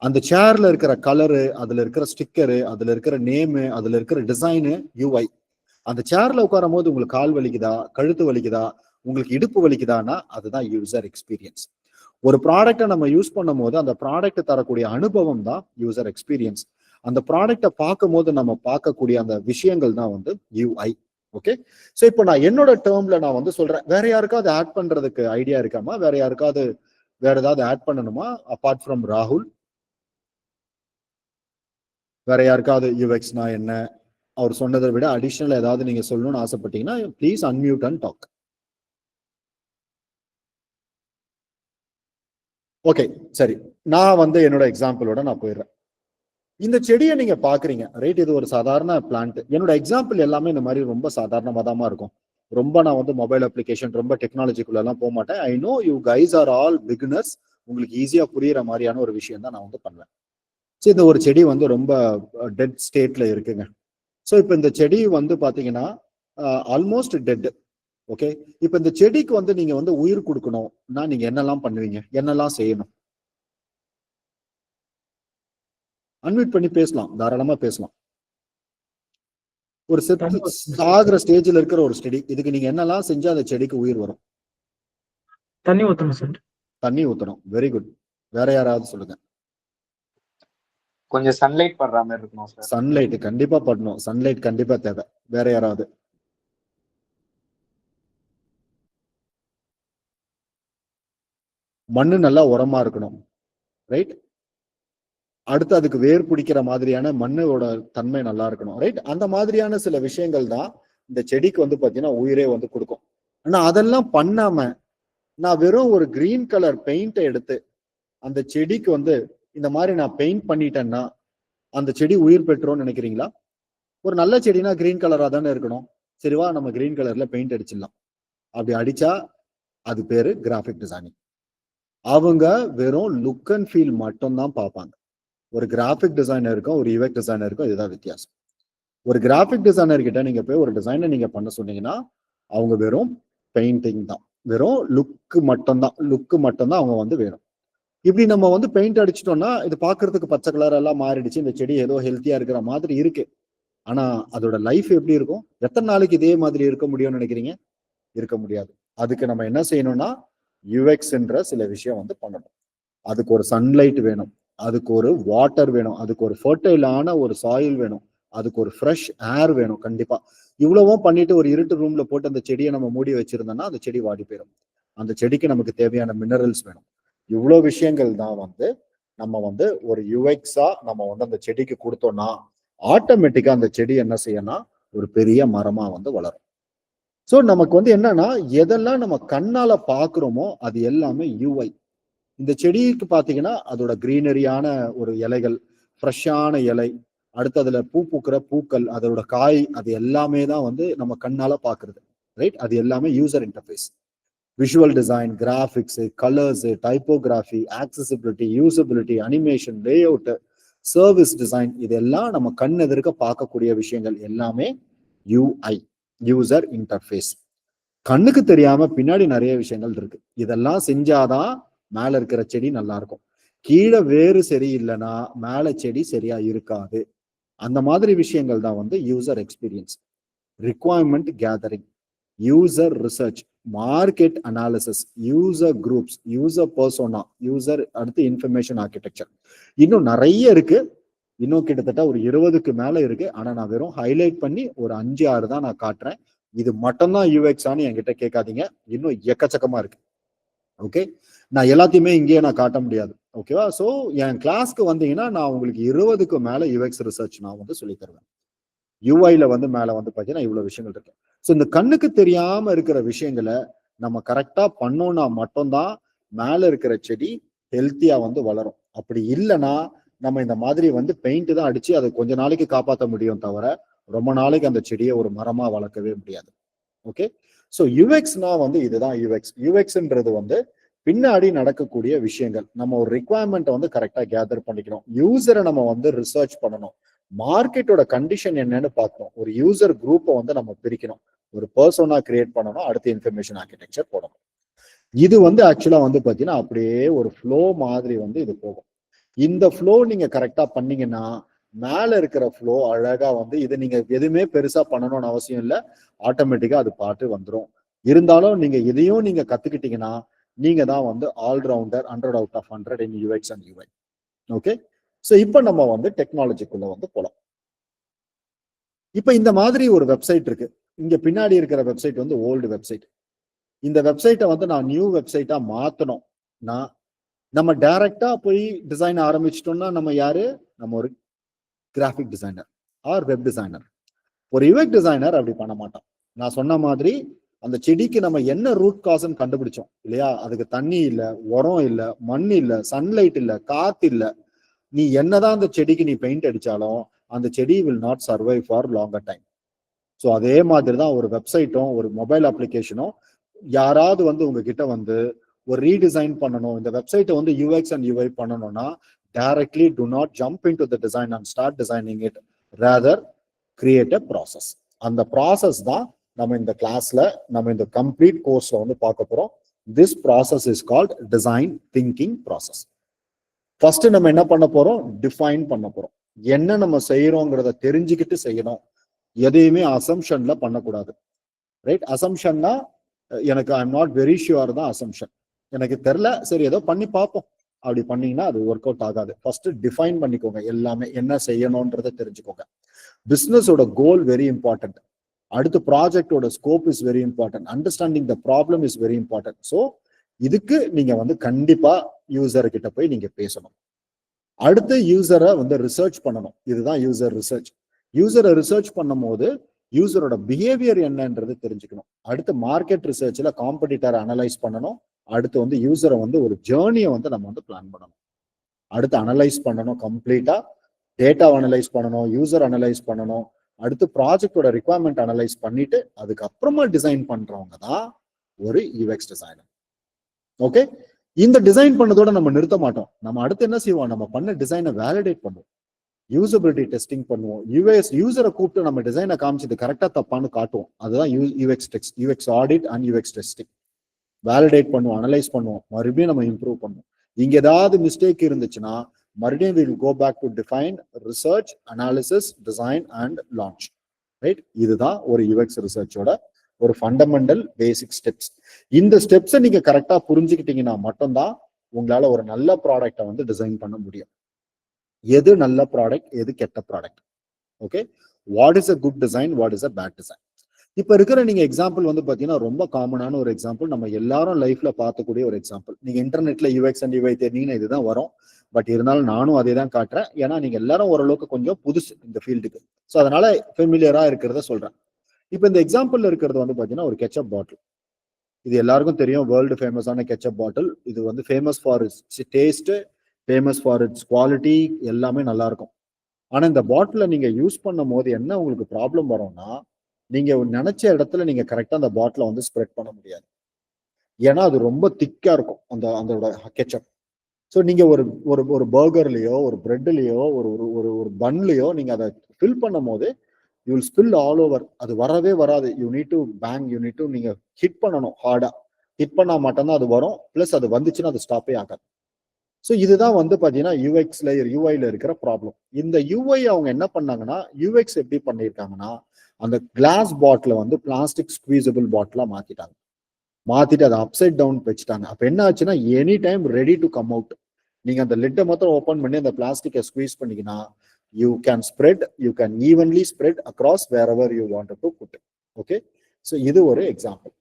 அந்த சேர்ல இருக்கிற கலரு, அதுல இருக்கிற ஸ்டிக்கரு, அதுல இருக்கிற நேமு, அதுல இருக்கிற டிசைனு யூஐ. அந்த சேர்ல உட்காரும் போது உங்களுக்கு கால் வலிக்குதா, கழுத்து வலிக்குதா, உங்களுக்கு இடுப்பு வலிக்குதான்னா அதுதான் யூசர் எக்ஸ்பீரியன்ஸ். ஒரு ப்ராடக்டை நம்ம யூஸ் பண்ணும் போது அந்த ப்ராடக்ட் தரக்கூடிய அனுபவம் தான் யூசர் எக்ஸ்பீரியன்ஸ். அந்த ப்ராடக்டை பார்க்கும் போது நம்ம பார்க்கக்கூடிய அந்த விஷயங்கள் தான் வந்து யூஐ. ஓகே, ஸோ இப்போ நான் என்னோட டேர்ம்ல நான் வந்து சொல்றேன். வேற யாருக்காவது ஆட் பண்றதுக்கு ஐடியா இருக்காமா? வேற யாருக்காவது வேற ஏதாவது ஆட் பண்ணணுமா அபார்ட் ஃப்ரம் ராகுல்? வேற யாருக்காவது யூஎக்ஸ்னா என்ன, அவர் சொன்னதை விட அடிஷனல் ஏதாவது நீங்க சொல்லணும்னு ஆசைப்பட்டீங்கன்னா please unmute and talk. Okay, சரி, நான் வந்து என்னோட எக்ஸாம்பிளோட நான் போயிடுறேன். இந்த செடியை நீங்க பாக்குறீங்க, ரைட்? இது ஒரு சாதாரண பிளான்ட். என்னோட எக்ஸாம்பிள் எல்லாமே இந்த மாதிரி ரொம்ப சாதாரணமா தான் இருக்கும். ரொம்ப நான் வந்து மொபைல் அப்ளிகேஷன் ரொம்ப டெக்னாலஜிக்குள்ள எல்லாம் போக மாட்டேன். I know you guys are all beginners. உங்களுக்கு ஈஸியா புரியுற மாதிரியான ஒரு விஷயம் தான் நான் வந்து பண்ணுவேன். ஸோ இந்த ஒரு செடி வந்து ரொம்ப டெட் ஸ்டேட்ல இருக்குங்க. ஸோ இப்போ இந்த செடி வந்து பாத்தீங்கன்னா ஆல்மோஸ்ட் டெட். ஓகே, இப்போ இந்த செடிக்கு வந்து நீங்க வந்து உயிர் கொடுக்கணும்னா நீங்க என்னெல்லாம் பண்ணுவீங்க, என்னெல்லாம் செய்யணும்? அன்மியூட் பண்ணி பேசலாம், தாராளமா பேசலாம். ஒரு சாகுற ஸ்டேஜ்ல இருக்கிற ஒரு செடி, இதுக்கு நீங்க என்னெல்லாம் செஞ்சா அந்த செடிக்கு உயிர் வரும்? தண்ணி ஊத்தணும் சார். தண்ணி ஊத்தணும், வெரி குட். வேற யாராவது சொல்லுங்க. கொஞ்சம் சன்லைட் படுற மாதிரி இருக்கணும் சார். சன்லைட் கண்டிப்பா படணும், சன்லைட் கண்டிப்பா தேவை. வேற யாராவது? மண்ணு நல்லா உரமா இருக்கணும், ரைட்? அடுத்து அதுக்கு வேர் பிடிக்கிற மாதிரியான மண்ணோட தன்மை நல்லா இருக்கணும், ரைட்? அந்த மாதிரியான சில விஷயங்கள் தான் இந்த செடிக்கு வந்து பாத்தீங்கன்னா உயிரே வந்து கொடுக்கும். ஆனா அதெல்லாம் பண்ணாம நான் வெறும் ஒரு கிரீன் கலர் பெயிண்டை எடுத்து அந்த செடிக்கு வந்து இந்த மாதிரி நான் பெயிண்ட் பண்ணிட்டேன்னா அந்த செடி உயிர் பெற்றோம்னு நினைக்கிறீங்களா? ஒரு நல்ல செடினா கிரீன் கலரா தானே இருக்கணும். சரிவா, நம்ம கிரீன் கலர்ல பெயிண்ட் அடிச்சிடலாம். அப்படி அடிச்சா அது பேரு கிராஃபிக் டிசைனிங். அவங்க வெறும் லுக் அண்ட் ஃபீல் மட்டும் தான் பார்ப்பாங்க. ஒரு கிராஃபிக் டிசைனருக்கும் ஒரு யூஎக்ஸ் டிசைனருக்கும் இதுதான் வித்தியாசம். ஒரு கிராஃபிக் டிசைனர் கிட்ட நீங்க போய் ஒரு டிசைனை நீங்க பண்ண சொன்னீங்கன்னா அவங்க வெறும் பெயிண்டிங் தான், வெறும் லுக்கு மட்டும்தான் அவங்க வந்து வேணும். இப்படி நம்ம வந்து பெயிண்ட் அடிச்சிட்டோம்னா இது பாக்குறதுக்கு பச்சை கலர் எல்லாம் மாறிடுச்சு, இந்த செடி ஏதோ ஹெல்த்தியா இருக்கிற மாதிரி இருக்கு. ஆனா அதோட லைஃப் எப்படி இருக்கும்? எத்தனை நாளைக்கு இதே மாதிரி இருக்க முடியும்னு நினைக்கிறீங்க? இருக்க முடியாது. அதுக்கு நம்ம என்ன செய்யணும்னா யூஎக்ஸ்ன்ற சில விஷயம் வந்து பண்ணணும். அதுக்கு ஒரு சன்லைட் வேணும், அதுக்கு ஒரு வாட்டர் வேணும், அதுக்கு ஒரு ஃபர்டைலான ஒரு சாயில் வேணும், அதுக்கு ஒரு ஃப்ரெஷ் ஏர் வேணும். கண்டிப்பா இவ்வளவும் பண்ணிட்டு ஒரு இருட்டு ரூம்ல போட்டு அந்த செடியை நம்ம மூடி வச்சிருந்தோம்னா அந்த செடி வாடி போயிடும். அந்த செடிக்கு நமக்கு தேவையான மினரல்ஸ் வேணும். இவ்வளவு விஷயங்கள் தான் வந்து நம்ம வந்து ஒரு யூஎக்ஸா நம்ம வந்து அந்த செடிக்கு கொடுத்தோம்னா ஆட்டோமேட்டிக்கா அந்த செடி என்ன செய்யணும்னா ஒரு பெரிய மரமா வந்து வளரும். ஸோ நமக்கு வந்து என்னன்னா எதெல்லாம் நம்ம கண்ணால பாக்குறோமோ அது எல்லாமே யூஐ. இந்த செடிக்கு பாத்தீங்கன்னா அதோட கிரீனரியான ஒரு இலைகள், ஃப்ரெஷ்ஷான இலை, அடுத்து அதுல பூ பூக்கிற பூக்கள், அதோட காய், அது எல்லாமே தான் வந்து நம்ம கண்ணால பாக்குறது, ரைட்? அது எல்லாமே user interface. Visual design, graphics, colours, typography, accessibility, usability, animation, layout, service design, இதெல்லாம் நம்ம கண் எதிர்க்க பார்க்கக்கூடிய விஷயங்கள் எல்லாமே யூஐ, யூசர் இன்டர்ஃபேஸ். கண்ணுக்கு தெரியாம பின்னாடி நிறைய விஷயங்கள் இருக்கு. இதெல்லாம் செஞ்சாதான் மேல இருக்கிற செடி நல்லா இருக்கும். கீழே வேறு சரியில்லைன்னா மேல செடி சரியா இருக்காது. அந்த மாதிரி விஷயங்கள் தான் வந்து user experience, requirement gathering, user research, market analysis, user groups, user persona, user, அடுத்து இன்ஃபர்மேஷன் ஆர்கிடெக்சர். இன்னும் நிறைய இருக்கு. இன்னும் கிட்டத்தட்ட ஒரு 20க்கு மேல இருக்கு. ஆனா நான் வெறும் ஹைலைட் பண்ணி ஒரு 5-6 தான் நான் காட்டுறேன். இது மட்டும்தான் யூஎக்ஸான்னு என்கிட்ட கேட்காதீங்க, இன்னும் எக்கச்சக்கமா இருக்கு. ஓகே, நான் எல்லாத்தையுமே இங்கேயே நான் காட்ட முடியாது. ஓகேவா? ஸோ என் கிளாஸ்க்கு வந்தீங்கன்னா நான் உங்களுக்கு 20க்கு மேல யூஎக்ஸ் ரிசர்ச் நான் வந்து சொல்லி தருவேன். யூஐல வந்து மேல வந்து பாத்தீங்கன்னா இவ்வளவு விஷயங்கள் இருக்கு. ஸோ இந்த கண்ணுக்கு தெரியாம இருக்கிற விஷயங்களை நம்ம கரெக்டா பண்ணோம்னா மட்டும்தான் மேல இருக்கிற செடி ஹெல்த்தியா வந்து வளரும். அப்படி இல்லைன்னா நம்ம இந்த மாதிரி வந்து பெயிண்ட் தான் அடிச்சு அதை கொஞ்ச நாளைக்கு காப்பாற்ற முடியும் தவிர ரொம்ப நாளைக்கு அந்த செடியை ஒரு மரமா வளர்க்கவே முடியாது. ஓகே, ஸோ யூஎக்ஸ்னா வந்து இதுதான் யூஎக்ஸ். யூஎக்ஸ்ன்றது வந்து பின்னாடி நடக்கக்கூடிய விஷயங்கள். நம்ம ஒரு ரிக்வயர்மெண்ட்டை வந்து கரெக்டா கேதர் பண்ணிக்கணும், யூசரை நம்ம வந்து ரிசர்ச் பண்ணணும், மார்க்கெட்டோட கண்டிஷன் என்னன்னு பார்க்கணும், ஒரு யூசர் குரூப்பை வந்து நம்ம பிரிக்கணும், ஒரு பர்சனா கிரியேட் பண்ணணும், அடுத்து இன்ஃபர்மேஷன் ஆர்கிடெக்சர் போடணும். இது வந்து ஆக்சுவலா வந்து பாத்தீங்கன்னா அப்படியே ஒரு ஃப்ளோ மாதிரி வந்து இது போகும். இந்த ஃப்ளோ நீங்க கரெக்டா பண்ணீங்கன்னா மேல இருக்கிற ஃப்ளோ அழகா வந்து இது நீங்க எதுவுமே பெருசா பண்ணணும்னு அவசியம் இல்லை, ஆட்டோமேட்டிக்கா அது பாட்டு வந்துடும். இருந்தாலும் நீங்க இதையும் நீங்க கத்துக்கிட்டீங்கன்னா நீங்க தான் வந்து all rounder, 100 out of 100 in UX and UI. Okay, so இப்போ நம்ம வந்து டெக்னாலஜிக்குள்ள வந்து போலாம். இப்போ இந்த மாதிரி ஒரு வெப்சைட் இருக்கு. இங்க பின்னாடி இருக்கிற வெப்சைட் வந்து ஓல்டு வெப்சைட். இந்த வெப்சைட்டை வந்து நான் நியூ வெப்சைட்டா மாத்தணும்னா நம்ம டைரக்டா போய் டிசைன் ஆரம்பிச்சிட்டோம்னா நம்ம யாரு? நம்ம ஒரு graphic designer R web designer. ஒரு யூஎக்ஸ் டிசைனர் அப்படி பண்ண மாட்டான். நான் சொன்ன மாதிரி அந்த செடிக்கு நம்ம என்ன ரூட் காஸ்ன்னு கண்டுபிடிச்சோம் இல்லையா? அதுக்கு தண்ணி இல்லை, உரம் இல்லை, மண் இல்லை, சன்லைட் இல்லை, காத்து இல்லை. நீ என்னதான் அந்த செடிக்கு நீ பெயிண்ட் அடிச்சாலும் அந்த செடி will not survive for longer time. So அதே மாதிரி தான் ஒரு வெப்சைட்டும் ஒரு மொபைல் அப்ளிகேஷனும். யாராவது வந்து உங்ககிட்ட வந்து ஒரு ரீடிசைன் பண்ணணும், இந்த வெப்சைட்டை வந்து யூஎக்ஸ் அண்ட் யூஐ பண்ணணும்னா directly to not jump in to the design and start designing it, rather create a process. அந்த ப்ராசஸ் தான் நம்ம இந்த கிளாஸ்ல நம்ம இந்த கம்ப்ளீட் கோர்ஸ்ல வந்து பார்க்க போறோம். This process is called design thinking process. First நம்ம என்ன பண்ண போறோம்? டிஃபைன் பண்ண போறோம். என்ன நம்ம செய்யறோங்கிறத தெரிஞ்சுக்கிட்டு செய்யணும். எதையுமே அசம்ஷன்ல பண்ணக்கூடாது, ரைட்? அசம்ஷன்னா எனக்கு I am not very sure தான் அசம்ஷன். எனக்கு தெரியல, சரி ஏதோ பண்ணி பார்ப்போம், அப்படி பண்ணீங்கன்னா அது ஒர்க் அவுட் ஆகாது. ஃபர்ஸ்ட் டிஃபைன் பண்ணிக்கோங்க, எல்லாமே என்ன செய்யணும்ன்றதை தெரிஞ்சுக்கோங்க. பிசினஸோட கோல் வெரி இம்பார்ட்டன்ட். அடுத்து ப்ராஜெக்டோட scope is very important. Understanding the problem is very important. So இதுக்கு நீங்க வந்து கண்டிப்பா யூசர் கிட்ட போய் நீங்க பேசணும். அடுத்து யூசரை வந்து ரிசர்ச் பண்ணணும். இதுதான் யூசர் ரிசர்ச். யூசரை ரிசர்ச் பண்ணும் போது யூசரோட பிஹேவியர் என்னன்றது தெரிஞ்சுக்கணும். அடுத்து மார்க்கெட் ரிசர்ச்ல காம்படிட்டரை அனலைஸ் பண்ணணும். அடுத்து வந்து யூசரை வந்து ஒரு ஜேர்னியை வந்து நம்ம வந்து பிளான் பண்ணணும். அடுத்து அனலைஸ் பண்ணணும், கம்ப்ளீட்டா டேட்டா அனலைஸ் பண்ணணும், யூசர் அனலைஸ் பண்ணணும். அடுத்து ப்ராஜெக்டோட ரிக்வயர்மெண்ட் அனலைஸ் பண்ணிட்டு அதுக்கப்புறமா டிசைன் பண்றவங்க தான் ஒரு யூஎக்ஸ் டிசைனர். ஓகே, இந்த டிசைன் பண்ணதோட நம்ம நிறுத்த மாட்டோம். நம்ம அடுத்து என்ன செய்வோம், நம்ம பண்ண டிசைனை வேலிடேட் பண்ணுவோம், யூசபிலிட்டி டெஸ்டிங் பண்ணுவோம், யூசரை கூப்பிட்டு நம்ம டிசைனை காமிச்சது கரெக்டா தப்பான்னு காட்டுவோம். அதுதான் UX audit and UX testing. Validate பண்ணுவோம், அனலைஸ் பண்ணுவோம், மறுபடியும் நம்ம இம்ப்ரூவ் பண்ணுவோம். இங்க ஏதாவது மிஸ்டேக் இருந்துச்சுன்னா மறுபடியும் we will go back to define, research, analysis, design and launch. Right? இதுதான் ஒரு யூஎக்ஸ் ரிசர்ச்சோட ஒரு ஃபண்டமெண்டல் பேசிக் ஸ்டெப்ஸ். இந்த ஸ்டெப்ஸை நீங்க கரெக்டா புரிஞ்சுக்கிட்டீங்கன்னா மட்டும்தான் உங்களால ஒரு நல்ல ப்ராடக்டை வந்து டிசைன் பண்ண முடியும். எது நல்ல ப்ராடக்ட், எது கெட்ட product. Okay, what is a good design, what is a bad design. இப்ப இருக்கிற நீங்க எக்ஸாம்பிள் வந்து பாத்தீங்கன்னா ரொம்ப காமனான ஒரு எக்ஸாம்பிள், நம்ம எல்லாரும் லைஃப்ல பார்க்கக்கூடிய ஒரு எக்ஸாம்பிள். நீங்க இன்டர்நெட்ல யூஎக்ஸ் அண்ட் யூஐ தேடினீங்கன்னா இதுதான் வரும். பட் இருந்தாலும் நானும் அதே தான் காட்டுறேன். ஏன்னா நீங்க எல்லாரும் ஓரளவுக்கு கொஞ்சம் புதுசு இந்த ஃபீல்டுக்கு. ஸோ அதனால ஃபெமிலியரா இருக்கிறத சொல்றேன். இப்போ இந்த எக்ஸாம்பிள்ல இருக்கிறது வந்து பாத்தீங்கன்னா ஒரு கெச்சப் பாட்டில். இது எல்லாருக்கும் தெரியும், வேர்ல்டு ஃபேமஸான கெச்சப் பாட்டில். இது வந்து famous for it's taste, famous for it's quality, எல்லாமே நல்லா இருக்கும். ஆனா இந்த பாட்டில நீங்க யூஸ் பண்ணும் போது என்ன உங்களுக்கு ப்ராப்ளம் வரும்னா, நீங்க நினைச்ச இடத்துல நீங்க கரெக்டா அந்த பாட்டில வந்து ஸ்ப்ரெட் பண்ண முடியாது. ஏன்னா அது ரொம்ப திக்கா இருக்கும் அந்த கெச்சப். ஸோ நீங்க ஒரு ஒரு ஒரு பர்கர்லயோ ஒரு பிரெட்லயோ ஒரு ஒரு ஒரு பன்லயோ நீங்க அதை ஃபில் பண்ணும் போது you will spill all over. அது வரவே வராது. யூ நீட் டு நீங்க ஹிட் பண்ணணும் ஹார்டா. ஹிட் பண்ணா மட்டும்தான் அது வரும். பிளஸ் அது வந்துச்சுன்னா அது ஸ்டாப்பே ஆகாது. ஸோ இதுதான் வந்து பாத்தீங்கன்னா யூஎக்ஸ்ல யூஐல இருக்கிற ப்ராப்ளம். இந்த யூஐ அவங்க என்ன பண்ணாங்கன்னா, யூஎக்ஸ் எப்படி பண்ணியிருக்காங்கன்னா, அந்த கிளாஸ் பாட்டில வந்து பிளாஸ்டிக் ஸ்குவீசபிள் பாட்டிலா மாத்திட்டு அதை அப்சைட் டவுன் வச்சுட்டாங்க. அப்ப என்ன ஆச்சுன்னா, any time ready to come out. நீங்க அந்த லிட்டை மாத்திரம் ஓப்பன் பண்ணி அந்த பிளாஸ்டிக்கை ஸ்குவீஸ் பண்ணீங்கன்னா you can evenly spread across wherever you want to put. Okay, so இது ஒரு எக்ஸாம்பிள்.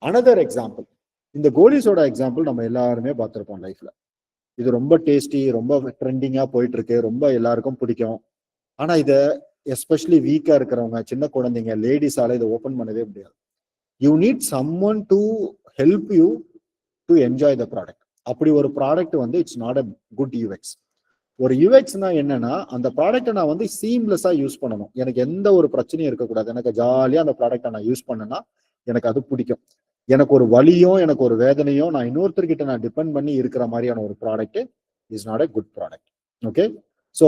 அனதர் எக்ஸாம்பிள், இந்த கோலி சோடா எக்ஸாம்பிள் நம்ம எல்லாருமே பார்த்திருப்போம் லைஃப்ல. இது ரொம்ப டேஸ்டி, ரொம்ப ட்ரெண்டிங்கா போயிட்டு இருக்கு, ரொம்ப எல்லாருக்கும் பிடிக்கும். ஆனா இதை எஸ்பெஷலி வீக்கா இருக்கிறவங்க, சின்ன குழந்தைங்க, லேடிஸால இதை ஓப்பன் பண்ணவே முடியாது. You need someone to help you to enjoy the product. அப்படி ஒரு ப்ராடக்ட் வந்து it's not a good UX. ஒரு யூஎக்ஸ்னா என்னன்னா, அந்த ப்ராடக்டை நான் வந்து சீம்லெஸ்ஸா யூஸ் பண்ணணும். எனக்கு எந்த ஒரு பிரச்சனையும் இருக்கக்கூடாது. எனக்கு ஜாலியா அந்த ப்ராடக்டை நான் யூஸ் பண்ணேன்னா எனக்கு அது பிடிக்கும். எனக்கு ஒரு வலியோ எனக்கு ஒரு வேதனையோ நான் இன்னொருத்தர்கிட்ட நான் டிபெண்ட் பண்ணி இருக்கிற மாதிரியான ஒரு product is not a good product. Okay, so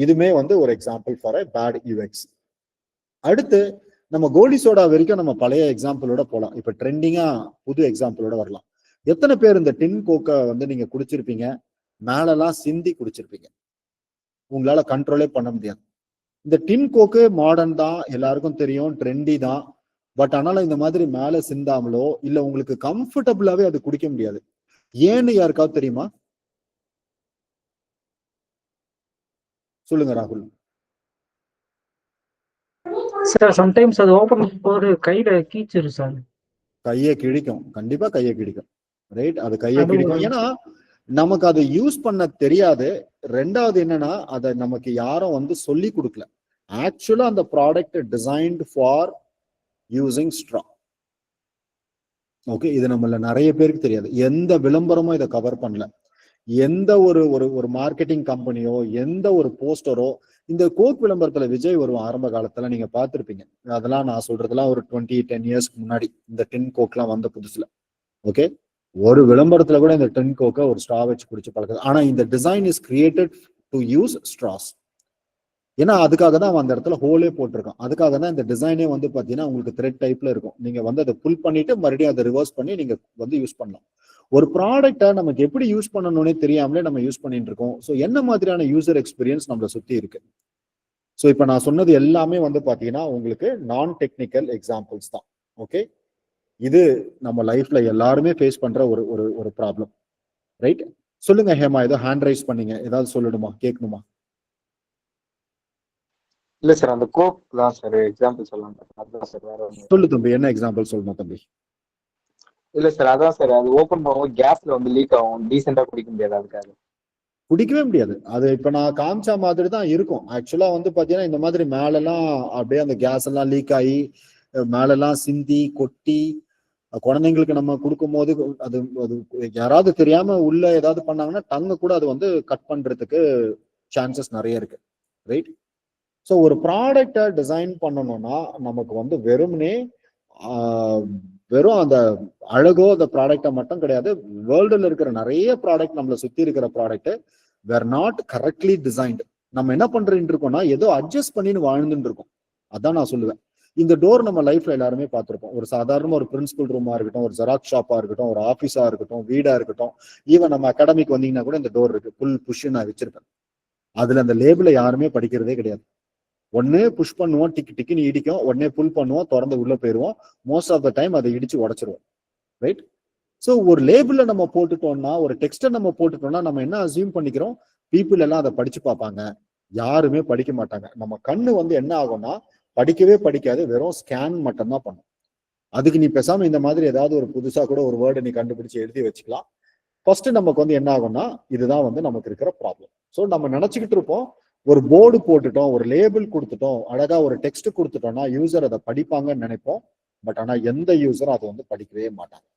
இதுமே வந்து ஒரு example for a bad UX. அடுத்து நம்ம கோலி சோடா வரைக்கும் நம்ம பழைய எக்ஸாம்பிளோட போகலாம். இப்ப ட்ரெண்டிங்கா புது எக்ஸாம்பிளோட வரலாம். எத்தனை பேர் இந்த டின் கோக்கை வந்து நீங்க குடிச்சிருப்பீங்க, மேலெல்லாம் சிந்தி குடிச்சிருப்பீங்க, உங்களால கண்ட்ரோலே பண்ண முடியாது. இந்த டின் கோக்கு மாடர்ன் தான், எல்லாருக்கும் தெரியும், ட்ரெண்டி தான். பட் ஆனாலும் இந்த மாதிரி மேல சிந்தாமலோ இல்ல உங்களுக்கு கம்ஃபர்டபுளாவே அது குடிக்க முடியாது. ஏன்னு யாருக்காவது தெரியுமா? சொல்லுங்க ராகுல். சார் சம்டைம்ஸ் அது ஓபன் போது கையில கீச்சிரு சார். கையை கிழிக்கும், கண்டிப்பா கையை கிழிக்கும். ரைட், அது கையை கிழிக்கும். ஏன்னா நமக்கு அதை யூஸ் பண்ண தெரியாது. ரெண்டாவது என்னன்னா, அதை நமக்கு யாரும் வந்து சொல்லி கொடுக்கல. ஆக்சுவலா அந்த product designed for using straw. Okay, இது நம்மள நிறைய பேருக்கு தெரியாது. எந்த விளம்பரமும் இதை கவர் பண்ணல. எந்த ஒரு மார்க்கெட்டிங் கம்பெனியோ எந்த ஒரு போஸ்டரோ, இந்த கோக் விளம்பரத்துல விஜய் வரும் ஆரம்ப காலத்துல நீங்க பார்த்திருப்பீங்க. அதெல்லாம் நான் சொல்றதெல்லாம் ஒரு 10 இயர்ஸ்க்கு முன்னாடி, இந்த டின் கோக்லாம் வந்த புதுசுல. ஓகே, ஒரு விளம்பரத்துல கூட இந்த டின் கோக்கை ஒரு ஸ்ட்ரா வச்சு குடிச்சு பழகுது. ஆனா இந்த design is created to use straws. ஏன்னா அதுக்காக தான் அவன் அந்த இடத்துல ஹோலே போட்டிருக்கான். அதுக்காக தான் இந்த டிசைனே வந்து பாத்தீங்கன்னா உங்களுக்கு த்ரெட் டைப்ல இருக்கும். நீங்க வந்து அதை புல் பண்ணிட்டு மறுபடியும் அதை ரிவர்ஸ் பண்ணி நீங்க வந்து யூஸ் பண்ணலாம். ஒரு ப்ராடக்டை நமக்கு எப்படி யூஸ் பண்ணணும்னே தெரியாமலே நம்ம யூஸ் பண்ணிட்டு இருக்கோம். ஸோ என்ன மாதிரியான யூசர் எக்ஸ்பீரியன்ஸ் நம்மளை சுத்தி இருக்கு. ஸோ இப்போ நான் சொன்னது எல்லாமே வந்து பாத்தீங்கன்னா உங்களுக்கு நான் டெக்னிக்கல் எக்ஸாம்பிள்ஸ் தான். ஓகே, இது நம்ம லைஃப்ல எல்லாருமே ஃபேஸ் பண்ற ஒரு ஒரு ஒரு ப்ராப்ளம். ரைட், சொல்லுங்க ஹேமா, ஏதோ ஹேண்ட் ரைஸ் பண்ணீங்க, ஏதாவது சொல்லணுமா, கேட்கணுமா? இல்ல சார், அந்த கோக் தான் சார் எக்ஸாம்பிள் சொல்லலாம். அதுதான் சார், வேற சொல்லு தம்பி, என்ன எக்ஸாம்பிள் சொல்லணும் தம்பி? இல்ல சார், அதான் சார், அது ஓபன் பண்ணும்போது கேஸ்ல வந்து லீக் ஆகும், டீசெண்டா குடிக்க முடியாது அதுக்காக. குடிக்கவே முடியாது. அது இப்ப நான் காமிச்ச மாதிரி தான் இருக்கும். ஆக்சுவலா வந்து பாத்தீங்கன்னா இந்த மாதிரி மேலெல்லாம் அப்படியே அந்த கேஸ் எல்லாம் லீக் ஆகி மேலெல்லாம் சிந்தி கொட்டி குழந்தைங்களுக்கு நம்ம கொடுக்கும் போது அது அது யாராவது தெரியாம உள்ள ஏதாவது பண்ணாங்கன்னா டங்கு கூட அது வந்து கட் பண்றதுக்கு சான்சஸ் நிறைய இருக்கு. ரைட். ஸோ ஒரு ப்ராடக்டை டிசைன் பண்ணணும்னா நமக்கு வந்து வெறும் அந்த அழகோ அந்த ப்ராடக்டை மட்டும் கிடையாது. வேர்ல்டுல இருக்கிற நிறைய ப்ராடக்ட், நம்மளை சுத்தி இருக்கிற product where not correctly designed. நம்ம என்ன பண்றோம் இருக்கோம்னா ஏதோ அட்ஜஸ்ட் பண்ணின்னு வாழ்ந்துட்டு இருக்கோம். அதான் நான் சொல்லுவேன். இந்த டோர் நம்ம லைஃப்ல எல்லாருமே பார்த்திருப்போம். ஒரு சாதாரண ஒரு பிரின்சிபல் ரூமா இருக்கட்டும், ஒரு ஜெராக்ஸ் ஷாப்பா இருக்கட்டும், ஒரு ஆஃபீஸா இருக்கட்டும், வீடா இருக்கட்டும், ஈவன் நம்ம அகாடமிக் வந்தீங்கன்னா கூட இந்த டோர் இருக்கு. புல் புஷ் நான் வச்சிருப்பேன். அதுல அந்த லேபிளை யாருமே படிக்கிறதே கிடையாது. ஒன்னே புஷ் பண்ணுவோம், டிக்கு டிக்குன்னு இடிக்கும், உடனே புல் பண்ணுவோம், திறந்து உள்ள போயிருவோம். மோஸ்ட் ஆஃப் த டைம் அதை இடிச்சு உடச்சிருவோம். ரைட். ஸோ ஒரு லேபிள நம்ம போட்டுட்டோம்னா, ஒரு டெக்ஸ்டை நம்ம போட்டுட்டோம்னா நம்ம என்ன அசியூம் பண்ணிக்கிறோம், பீப்புள் எல்லாம் அதை படிச்சு பார்ப்பாங்க. யாருமே படிக்க மாட்டாங்க. நம்ம கண்ணு வந்து என்ன ஆகும்னா படிக்கவே படிக்காது, வெறும் ஸ்கேன் மட்டும்தான் பண்ணும். அதுக்கு நீ பேசாம இந்த மாதிரி ஏதாவது ஒரு புதுசா கூட ஒரு வேர்டை நீ கண்டுபிடிச்சு எழுதி வச்சுக்கலாம். ஃபர்ஸ்ட் நமக்கு வந்து என்ன ஆகும்னா இதுதான் வந்து நமக்கு இருக்கிற ப்ராப்ளம். ஸோ நம்ம நினைச்சுக்கிட்டு இருப்போம், ஒரு போர்டு போட்டுட்டோம், ஒரு லேபிள் கொடுத்துட்டோம், அழகா ஒரு டெக்ஸ்ட் கொடுத்துட்டோம்னா யூசர் அதை படிப்பாங்கன்னு நினைப்போம். பட் ஆனா எந்த யூசரும் அதை வந்து படிக்கவே மாட்டாங்க.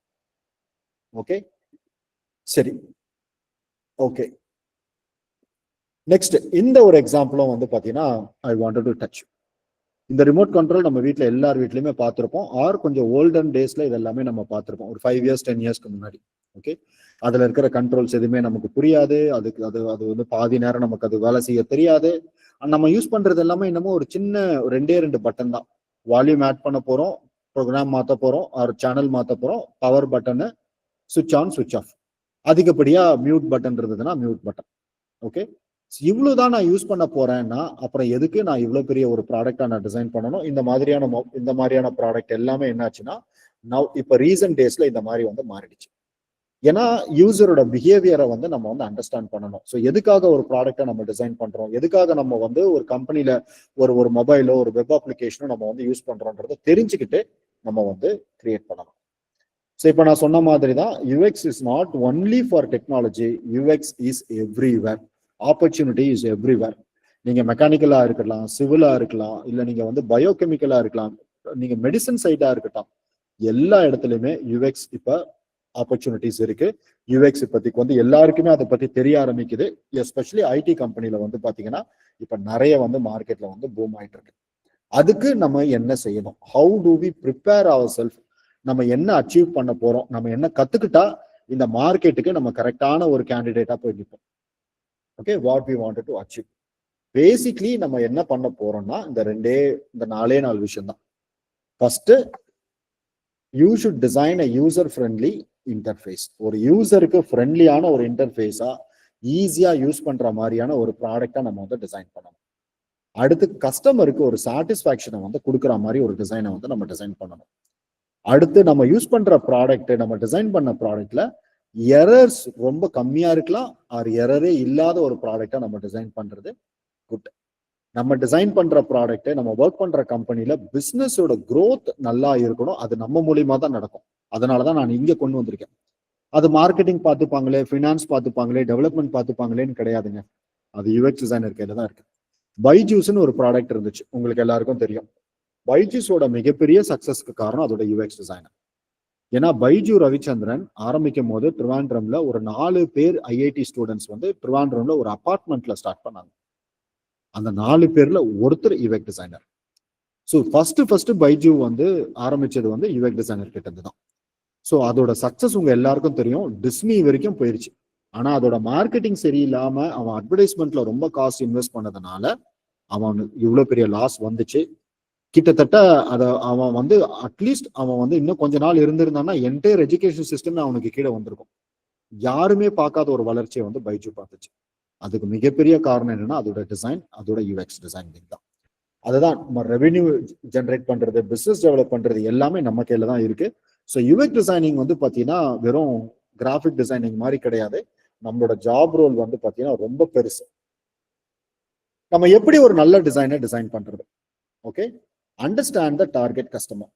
ஓகே, சரி, ஓகே. நெக்ஸ்ட் இந்த ஒரு எக்ஸாம்பிளும் வந்து பாத்தீங்கன்னா ஐ வாண்டட் டு டச். இந்த ரிமோட் கண்ட்ரோல் நம்ம வீட்டில் எல்லார் வீட்லையுமே பார்த்துருப்போம். ஆர் கொஞ்சம் ஓல்டன் டேஸ்ல இது எல்லாமே நம்ம பார்த்துருப்போம், ஒரு 5 இயர்ஸ் 10 இயர்ஸ்க்கு முன்னாடி. ஓகே, அதுல இருக்கிற கண்ட்ரோல்ஸ் எதுவுமே நமக்கு புரியாது. அதுக்கு அது அது வந்து பாதி நேரம் நமக்கு அது வேலை செய்ய தெரியாது. நம்ம யூஸ் பண்றது எல்லாமே என்னமோ ஒரு சின்ன 2 பட்டன் தான். வால்யூம் ஆட் பண்ண போறோம், ப்ரோக்ராம் மாற்ற போறோம், ஆர் சேனல் மாற்ற போறோம், பவர் பட்டனு, சுவிட்ச் ஆன் சுவிட்ச் ஆஃப், அதிகப்படியா மியூட் பட்டன் இருந்ததுன்னா மியூட் பட்டன். ஓகே, இவ்வளவுதான் நான் யூஸ் பண்ண போறேன்னா அப்புறம் எதுக்கு நான் இவ்வளவு பெரிய ஒரு ப்ராடக்டா நான் டிசைன் பண்ணணும்? இந்த மாதிரியான ப்ராடக்ட் எல்லாமே என்னாச்சுன்னா இப்ப ரீசன்ட் டேஸ்ல இந்த மாதிரி வந்து மாறிடுச்சு. ஏன்னா யூசரோட பிஹேவியரை வந்து நம்ம வந்து அண்டர்ஸ்டாண்ட் பண்ணணும். ஸோ எதுக்காக ஒரு ப்ராடக்டை நம்ம டிசைன் பண்றோம், எதுக்காக நம்ம வந்து ஒரு கம்பெனில ஒரு மொபைலோ ஒரு வெப் அப்ளிகேஷனோ நம்ம வந்து யூஸ் பண்றோன்றதை தெரிஞ்சுக்கிட்டு நம்ம வந்து கிரியேட் பண்ணணும். ஸோ இப்போ நான் சொன்ன மாதிரி தான் UX is not only for technology, UX is everywhere. Opportunity is everywhere. நீங்க மெக்கானிக்கலா இருக்கலாம், சிவிலா இருக்கலாம், இல்ல நீங்க வந்து பயோகெமிக்கலா இருக்கலாம், நீங்க மெடிசன் சைடா இருக்கட்டும், எல்லா இடத்துலயுமே யூஎக்ஸ் இப்ப ஆப்பர்ச்சுனிட்டிஸ் இருக்கு. யூஎக்ஸ் இப்போதைக்கு வந்து எல்லாருக்குமே அதை பத்தி தெரிய ஆரம்பிக்குது. எஸ்பெஷலி ஐடி கம்பெனில வந்து பாத்தீங்கன்னா இப்ப நிறைய வந்து மார்க்கெட்ல வந்து பூம் ஆயிட்டு இருக்கு. அதுக்கு நம்ம என்ன செய்யணும்? How to we prepare our self? நம்ம என்ன அச்சீவ் பண்ண போறோம், நம்ம என்ன கத்துக்கிட்டா இந்த மார்க்கெட்டுக்கு நம்ம கரெக்டான ஒரு கேண்டிடேட்டா போய் நிற்போம். Okay, what we wanted to achieve. Basically நம்ம என்ன பண்ண போறோம்னா இந்த 4 விஷயம் தான். First, you should design a user friendly interface. ஒரு யூசருக்கு ஃப்ரெண்ட்லியான ஒரு இன்டர்ஃபேஸா, ஈஸியா யூஸ் பண்ற மாதிரியான ஒரு ப்ராடக்டா நம்ம வந்து டிசைன் பண்ணணும். அடுத்து, கஸ்டமருக்கு ஒரு சாட்டிஸ்பாக்சனை வந்து கொடுக்குற மாதிரி ஒரு டிசைனை வந்து நம்ம டிசைன் பண்ணணும். அடுத்து, நம்ம யூஸ் பண்ற ப்ராடக்ட், நம்ம டிசைன் பண்ண ப்ராடக்ட்ல எரர்ஸ் ரொம்ப கம்மியா இருக்கலாம், ஆர் எரரே இல்லாத ஒரு ப்ராடக்டா நம்ம டிசைன் பண்றது குட். நம்ம டிசைன் பண்ற ப்ராடக்ட், நம்ம ஒர்க் பண்ற கம்பெனில பிசினஸோட growth நல்லா இருக்கணும். அது நம்ம மூலியமா தான் நடக்கும். அதனாலதான் நான் இங்க கொண்டு வந்திருக்கேன். அது மார்க்கெட்டிங் பார்த்துப்பாங்களே, ஃபினான்ஸ் பார்த்துப்பாங்களே, டெவலப்மெண்ட் பார்த்துப்பாங்களேன்னு கிடையாதுங்க. அது யூஎக்ஸ் டிசைனர் கையில தான் இருக்கு. பைஜூஸ்னு ஒரு ப்ராடக்ட் இருந்துச்சு, உங்களுக்கு எல்லாருக்கும் தெரியும். பைஜூஸோட மிகப்பெரிய சக்சஸ்க்கு காரணம் அதோட யூஎக்ஸ் டிசைனர். ஏன்னா பைஜு ரவிச்சந்திரன் ஆரம்பிக்கும் போது திருவாண்ட்ரம்ல ஒரு 4 பேர் ஐஐடி ஸ்டூடெண்ட்ஸ் வந்து திருவாண்ட்ரம்ல ஒரு அபார்ட்மெண்ட்ல ஸ்டார்ட் பண்ணாங்க. அந்த 4 பேர்ல ஒருத்தர் UX designer. So first Baiju வந்து ஆரம்பிச்சது வந்து யூஎக்ஸ் டிசைனர் கிட்ட இருந்து தான். ஸோ அதோட சக்சஸ் உங்க எல்லாருக்கும் தெரியும், டிஸ்னி வரைக்கும் போயிருச்சு. ஆனா அதோட மார்க்கெட்டிங் சரியில்லாம அவன் அட்வர்டைஸ்மெண்ட்ல ரொம்ப காஸ்ட் இன்வெஸ்ட் பண்ணதுனால அவன் இவ்வளவு பெரிய லாஸ் வந்துச்சு. கிட்டத்தட்ட அதை அவன் வந்து அட்லீஸ்ட் அவன் வந்து இன்னும் கொஞ்ச நாள் இருந்திருந்தான்னா என்டையர் எஜுகேஷன் சிஸ்டம் அவனுக்கு கீழே வந்திருக்கும். யாருமே பார்க்காத ஒரு வளர்ச்சியை வந்து பைஜு பார்த்துச்சு. அதுக்கு மிகப்பெரிய காரணம் என்னன்னா அதோட டிசைன், அதோட யூஎக்ஸ் டிசைனிங் தான். அதுதான் நம்ம ரெவென்யூ ஜென்ரேட் பண்றது, பிசினஸ் டெவலப் பண்றது எல்லாமே நம்ம கையில தான் இருக்கு. ஸோ யூஎக்ஸ் டிசைனிங் வந்து பாத்தீங்கன்னா வெறும் கிராஃபிக் டிசைனிங் மாதிரி கிடையாது. நம்மளோட ஜாப் ரோல் வந்து பாத்தீங்கன்னா ரொம்ப பெருசு. நம்ம எப்படி ஒரு நல்ல டிசைனை டிசைன் பண்றது? Okay, understand the target customer.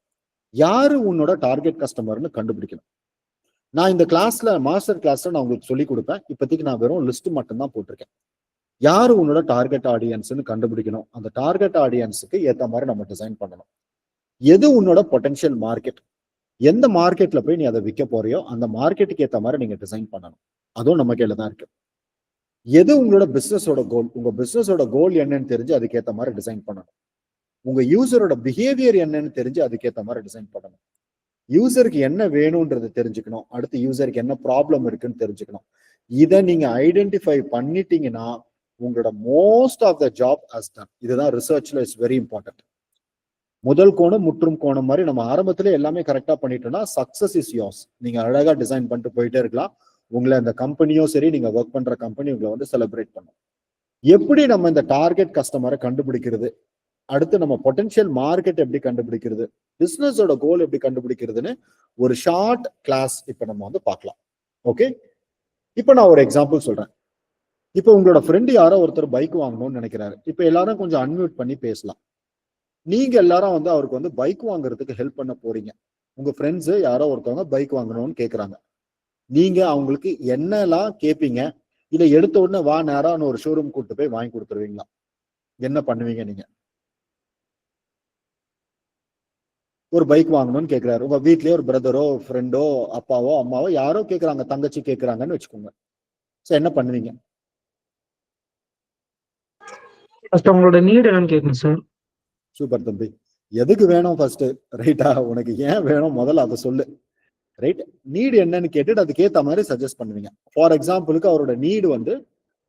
யாரு உன்னோட டார்கெட் கஸ்டமர்னு கண்டுபிடிக்கணும். நான் இந்த கிளாஸ்ல மாஸ்டர் கிளாஸ்ல நான் உங்களுக்கு சொல்லி கொடுப்பேன். இப்போதைக்கு நான் வெறும் லிஸ்ட் மட்டும் தான் போட்டிருக்கேன். யாரு உன்னோட டார்கெட் ஆடியன்ஸ்னு கண்டுபிடிக்கணும். அந்த டார்கெட் ஆடியன்ஸுக்கு ஏத்த மாதிரி நம்ம டிசைன் பண்ணணும். எது உன்னோட பொட்டன்ஷியல் மார்க்கெட், எந்த மார்க்கெட்ல போய் நீ அதை விற்க போறியோ அந்த மார்க்கெட்டுக்கு ஏத்த மாதிரி நீங்க டிசைன் பண்ணணும். அதுவும் நம்ம கையில தான் இருக்கு. எது உங்களோட பிசினஸோட கோல், உங்க பிசினஸோட கோல் என்னன்னு தெரிஞ்சு அதுக்கேற்ற மாதிரி டிசைன் பண்ணணும். உங்க யூசரோட பிஹேவியர் என்னன்னு தெரிஞ்சு அதுக்கேற்ற மாதிரி டிசைன் பண்ணணும். யூசருக்கு என்ன வேணும்ன்றது தெரிஞ்சுக்கணும். அடுத்து யூசருக்கு என்ன ப்ராப்ளம் இருக்குன்னு தெரிஞ்சுக்கணும். இதை நீங்க ஐடென்டிஃபை பண்ணிட்டீங்கன்னா உங்களோட most of the job has done. இதுதான் ரிசர்ச்ல இஸ் வெரி இம்பார்ட்டன்ட். முதல் கோணம் முற்றும் கோணம் மாதிரி நம்ம ஆரம்பத்திலே எல்லாமே கரெக்டா பண்ணிட்டோம்னா சக்சஸ் இஸ் யோர்ஸ். நீங்க அழகா டிசைன் பண்ணிட்டு போயிட்டே இருக்கலாம். உங்களை அந்த கம்பெனியும் சரி, நீங்க ஒர்க் பண்ற கம்பெனி உங்களை வந்து செலிப்ரேட் பண்ணும். எப்படி நம்ம இந்த டார்கெட் கஸ்டமரை கண்டுபிடிக்கிறது, அடுத்து நம்ம பொட்டன்ஷியல் மார்க்கெட் எப்படி கண்டுபிடிக்கிறது, பிசினஸோட கோல் எப்படி கண்டுபிடிக்கிறதுன்னு ஒரு ஷார்ட் கிளாஸ் இப்ப நம்ம வந்து பார்க்கலாம். ஓகே, இப்ப நான் ஒரு எக்ஸாம்பிள் சொல்றேன். இப்ப உங்களோட ஃப்ரெண்டு யாரோ ஒருத்தர் பைக் வாங்கணும்னு நினைக்கிறாரு. இப்ப எல்லாரும் கொஞ்சம் அன்மியூட் பண்ணி பேசலாம். நீங்க எல்லாரும் வந்து அவருக்கு வந்து பைக் வாங்குறதுக்கு ஹெல்ப் பண்ண போறீங்க. உங்க ஃப்ரெண்ட்ஸ் யாரோ ஒருத்தவங்க பைக் வாங்கணும்னு கேக்குறாங்க. நீங்க அவங்களுக்கு என்னெல்லாம் கேட்பீங்க? இல்ல எடுத்த உடனே வா நேரான ஒரு ஷோரூம் கூட்டு போய் வாங்கி கொடுத்துருவீங்களா? என்ன பண்ணுவீங்க நீங்க? ஒரு பைக் வாங்கணும்னு கேட்கிறாரு. உங்க வீட்லயே ஒரு பிரதரோ ஃப்ரெண்டோ அப்பாவோ அம்மாவோ யாரோ கேட்கறாங்க, தங்கச்சி கேட்கறாங்கன்னு வச்சுக்கோங்க. சோ என்ன பண்ணுவீங்க? ஃபர்ஸ்ட் உங்களோட நீட் என்னன்னு கேட்கணும் சார். சூப்பர் தம்பி. எதுக்கு வேணும் ஃபர்ஸ்ட், ரைட்டா? உனக்கு ஏன் வேணும் முதல்ல அதை சொல்லு. ரைட், நீடு என்னன்னு கேட்டுட்டு அதுக்கேற்ற மாதிரி சஜஸ்ட் பண்ணுவீங்க. ஃபார் எக்ஸாம்பிளுக்கு அவரோட நீடு வந்து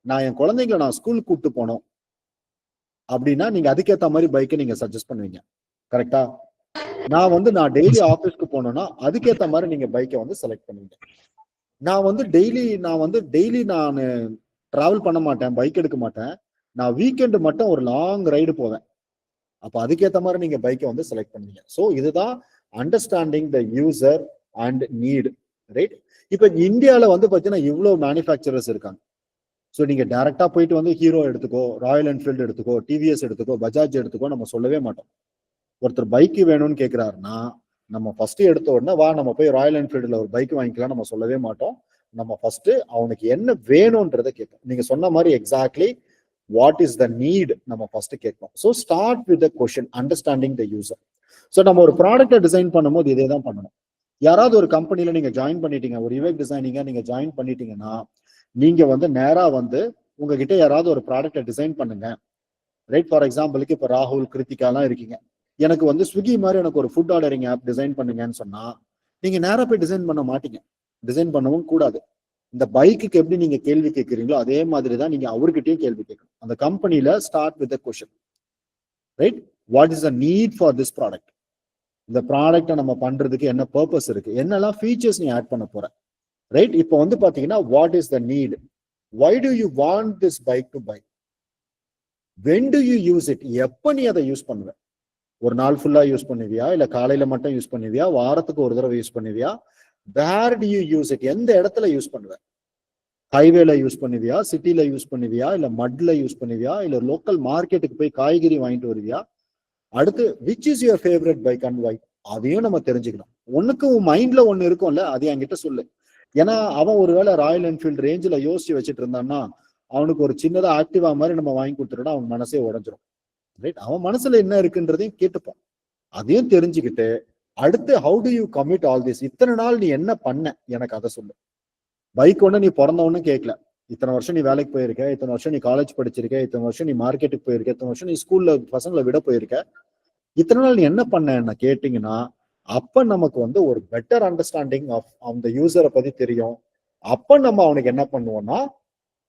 நான் என் குழந்தைங்களை நான் ஸ்கூல் கூப்பிட்டு போனோம் அப்படின்னா நீங்க அதுக்கேற்ற மாதிரி பைக்கை நீங்க சஜஸ்ட் பண்ணுவீங்க. கரெக்டா? நான் டெய்லி ஆஃபீஸ்க்கு போனோம்னா அதுக்கேற்ற மாதிரி நீங்க பைக்கை வந்து செலக்ட் பண்ணுவீங்க. நான் டெய்லி நான் டிராவல் பண்ண மாட்டேன், பைக் எடுக்க மாட்டேன். நான் வீக்கெண்டு மட்டும் ஒரு லாங் ரைடு போவேன். அப்ப அதுக்கேற்ற மாதிரி நீங்க பைக்கை வந்து செலக்ட் பண்ணுவீங்க. ஸோ இதுதான் understanding the user and need. Right, இப்ப இந்தியாவில வந்து பாத்தீங்கன்னா இவ்வளவு மேனுஃபேக்சரர்ஸ் இருக்காங்க. ஸோ நீங்க டைரக்டா போயிட்டு வந்து ஹீரோ எடுத்துக்கோ, ராயல் என்ஃபீல்டு எடுத்துக்கோ, டிவிஎஸ் எடுத்துக்கோ, பஜாஜ் எடுத்துக்கோ நம்ம சொல்லவே மாட்டோம். ஒருத்தர் பைக் வேணும்னு கேட்கிறாருன்னா நம்ம ஃபர்ஸ்ட் எடுத்த உடனே வா நம்ம போய் ராயல் என்ஃபீல்டுல ஒரு பைக் வாங்கிக்கலாம் நம்ம சொல்லவே மாட்டோம். நம்ம ஃபர்ஸ்ட் அவனுக்கு என்ன வேணும்ன்றதை கேட்போம். நீங்க சொன்ன மாதிரி exactly what is the NEET நம்ம ஃபர்ஸ்ட் கேட்போம். So start with the question, understanding the user. So நம்ம ஒரு ப்ராடக்ட்டை டிசைன் பண்ணும்போது இதே தான் பண்ணணும். யாராவது ஒரு கம்பெனில நீங்க ஜாயின் பண்ணிட்டீங்க, ஒரு யூஎக்ஸ் டிசைனிங்கா நீங்க ஜாயின் பண்ணிட்டீங்கன்னா நீங்க வந்து நேரா வந்து உங்ககிட்ட யாராவது ஒரு ப்ராடக்ட்டை டிசைன் பண்ணுங்க. ரைட், ஃபார் எக்ஸாம்பிளுக்கு இப்ப ராகுல் கிருத்திகா எல்லாம் இருக்கீங்க. எனக்கு வந்து ஸ்விக்கி மாதிரி எனக்கு ஒரு ஃபுட் ஆர்டரிங் ஆப் டிசைன் பண்ணுங்கன்னு சொன்னா நீங்க நேரா போய் டிசைன் பண்ண மாட்டீங்க, டிசைன் பண்ணவும் கூடாது. இந்த பைக்குக்கு எப்படி நீங்க கேள்வி கேட்கறீங்களோ அதே மாதிரி தான் நீங்க அவர்கிட்டயும் கேள்வி கேட்கணும். அந்த கம்பெனில start with question. Right, what is the need for this product? இந்த ப்ராடக்டை நம்ம பண்றதுக்கு என்ன பர்பஸ் இருக்கு, என்னெல்லாம் ஃபீச்சர்ஸ் நீ ஆட் பண்ண போற? ரைட், இப்போ வந்து பாத்தீங்கன்னா what is the need, why do you want this bike to buy, when do you use it, எப்ப நீ அதை யூஸ் பண்ணுவ? ஒரு நாள் ஃபுல்லா யூஸ் பண்ணுவியா, இல்ல காலையில மட்டும் யூஸ் பண்ணுவியா, வாரத்துக்கு ஒரு தடவை யூஸ் பண்ணுவியா, வேர் டு யூ யூஸ் இட், எந்த இடத்துல யூஸ் பண்ணுவ? ஹைவேல யூஸ் பண்ணுவியா, சிட்டில யூஸ் பண்ணுவியா, இல்ல மட்ல யூஸ் பண்ணுவியா, இல்ல லோக்கல் மார்க்கெட்டுக்கு போய் காய்கறி வாங்கிட்டு வருவியா? அடுத்து which is your favourite bike and why, அதையும் நம்ம தெரிஞ்சுக்கணும். ஒண்ணுக்கு உன் மைண்ட்ல ஒண்ணு இருக்கும்ல, அதை என்கிட்ட சொல்லு. ஏன்னா அவன் ஒருவேளை ராயல் என்ஃபீல்டு ரேஞ்சில் யோசிச்சு வச்சுட்டு இருந்தான்னா அவனுக்கு ஒரு சின்னதா ஆக்டிவா மாதிரி நம்ம வாங்கி கொடுத்துட்டோம்னா அவன் மனசே உடஞ்சிரும். ரைட், அவன் மனசுல என்ன இருக்குன்றதையும் கேட்டுப்பான். அதையும் தெரிஞ்சுக்கிட்டு அடுத்து how to you commit all this, இத்தனை நாள் நீ என்ன பண்ண எனக்கு அதை சொல்லு. பைக் ஒண்ணு நீ பிறந்த ஒண்ணு கேட்கல, இத்தனை வருஷம் நீ வேலைக்கு போயிருக்க, இத்தனை வருஷம் நீ காலேஜ் படிச்சிருக்க, இத்தனை வருஷம் நீ மார்க்கெட்டுக்கு போயிருக்க, இத்தனை வருஷம் நீ ஸ்கூல்ல பசங்களை விட போயிருக்க, இத்தனை நாள் நீ என்ன பண்ண கேட்டீங்கன்னா அப்ப நமக்கு வந்து ஒரு பெட்டர் அண்டர்ஸ்டாண்டிங் ஆஃப் அந்த யூசரை பத்தி தெரியும். அப்ப நம்ம அவனுக்கு என்ன பண்ணுவோம்னா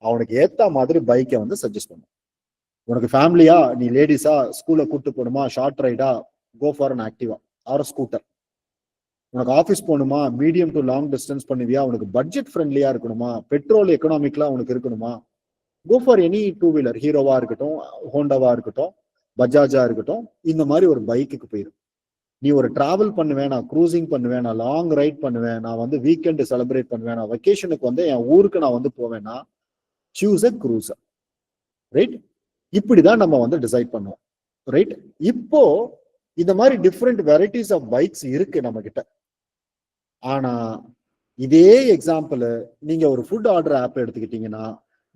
அவனுக்கு ஏத்த மாதிரி பைக்கை வந்து சஜஸ்ட் பண்ணுவோம். உனக்கு ஃபேமிலியா, நீ லேடிஸா ஸ்கூல்ல கூட்டு போகணுமா, ஷார்ட் ரைடா, go for an Activa or scooter. உனக்கு ஆஃபீஸ் போகணுமா, மீடியம் டு லாங் டிஸ்டன்ஸ் பண்ணுவியா, உனக்கு பட்ஜெட் ஃப்ரெண்ட்லியா இருக்கணுமா, பெட்ரோல் எக்கனாமிக்லாம் உனக்கு இருக்கணுமா, go for any two wheeler, ஹீரோவா இருக்கட்டும், ஹோண்டாவா இருக்கட்டும், பஜாஜா இருக்கட்டும், இந்த மாதிரி ஒரு பைக்குக்கு போயிடும். நீ ஒரு டிராவல் பண்ணுவேன், நான் க்ரூசிங் பண்ணுவேன், நான் லாங் ரைட் பண்ணுவேன், நான் வந்து வீக்கெண்டு செலிப்ரேட் பண்ணுவேன், நான் வெக்கேஷனுக்கு வந்து என் ஊருக்கு நான் வந்து போவேன்னா சூஸ் அ க்ரூசர். ரைட், இப்படிதான் நம்ம வந்து டிசைட் பண்ணுவோம். ரைட், இப்போ இந்த மாதிரி டிஃப்ரெண்ட் வெரைட்டிஸ் ஆஃப் பைக்ஸ் இருக்கு நம்ம கிட்ட. ஆனா இதே எக்ஸாம்பிள் நீங்க ஒரு ஃபுட் ஆர்டர் ஆப் எடுத்துக்கிட்டீங்கன்னா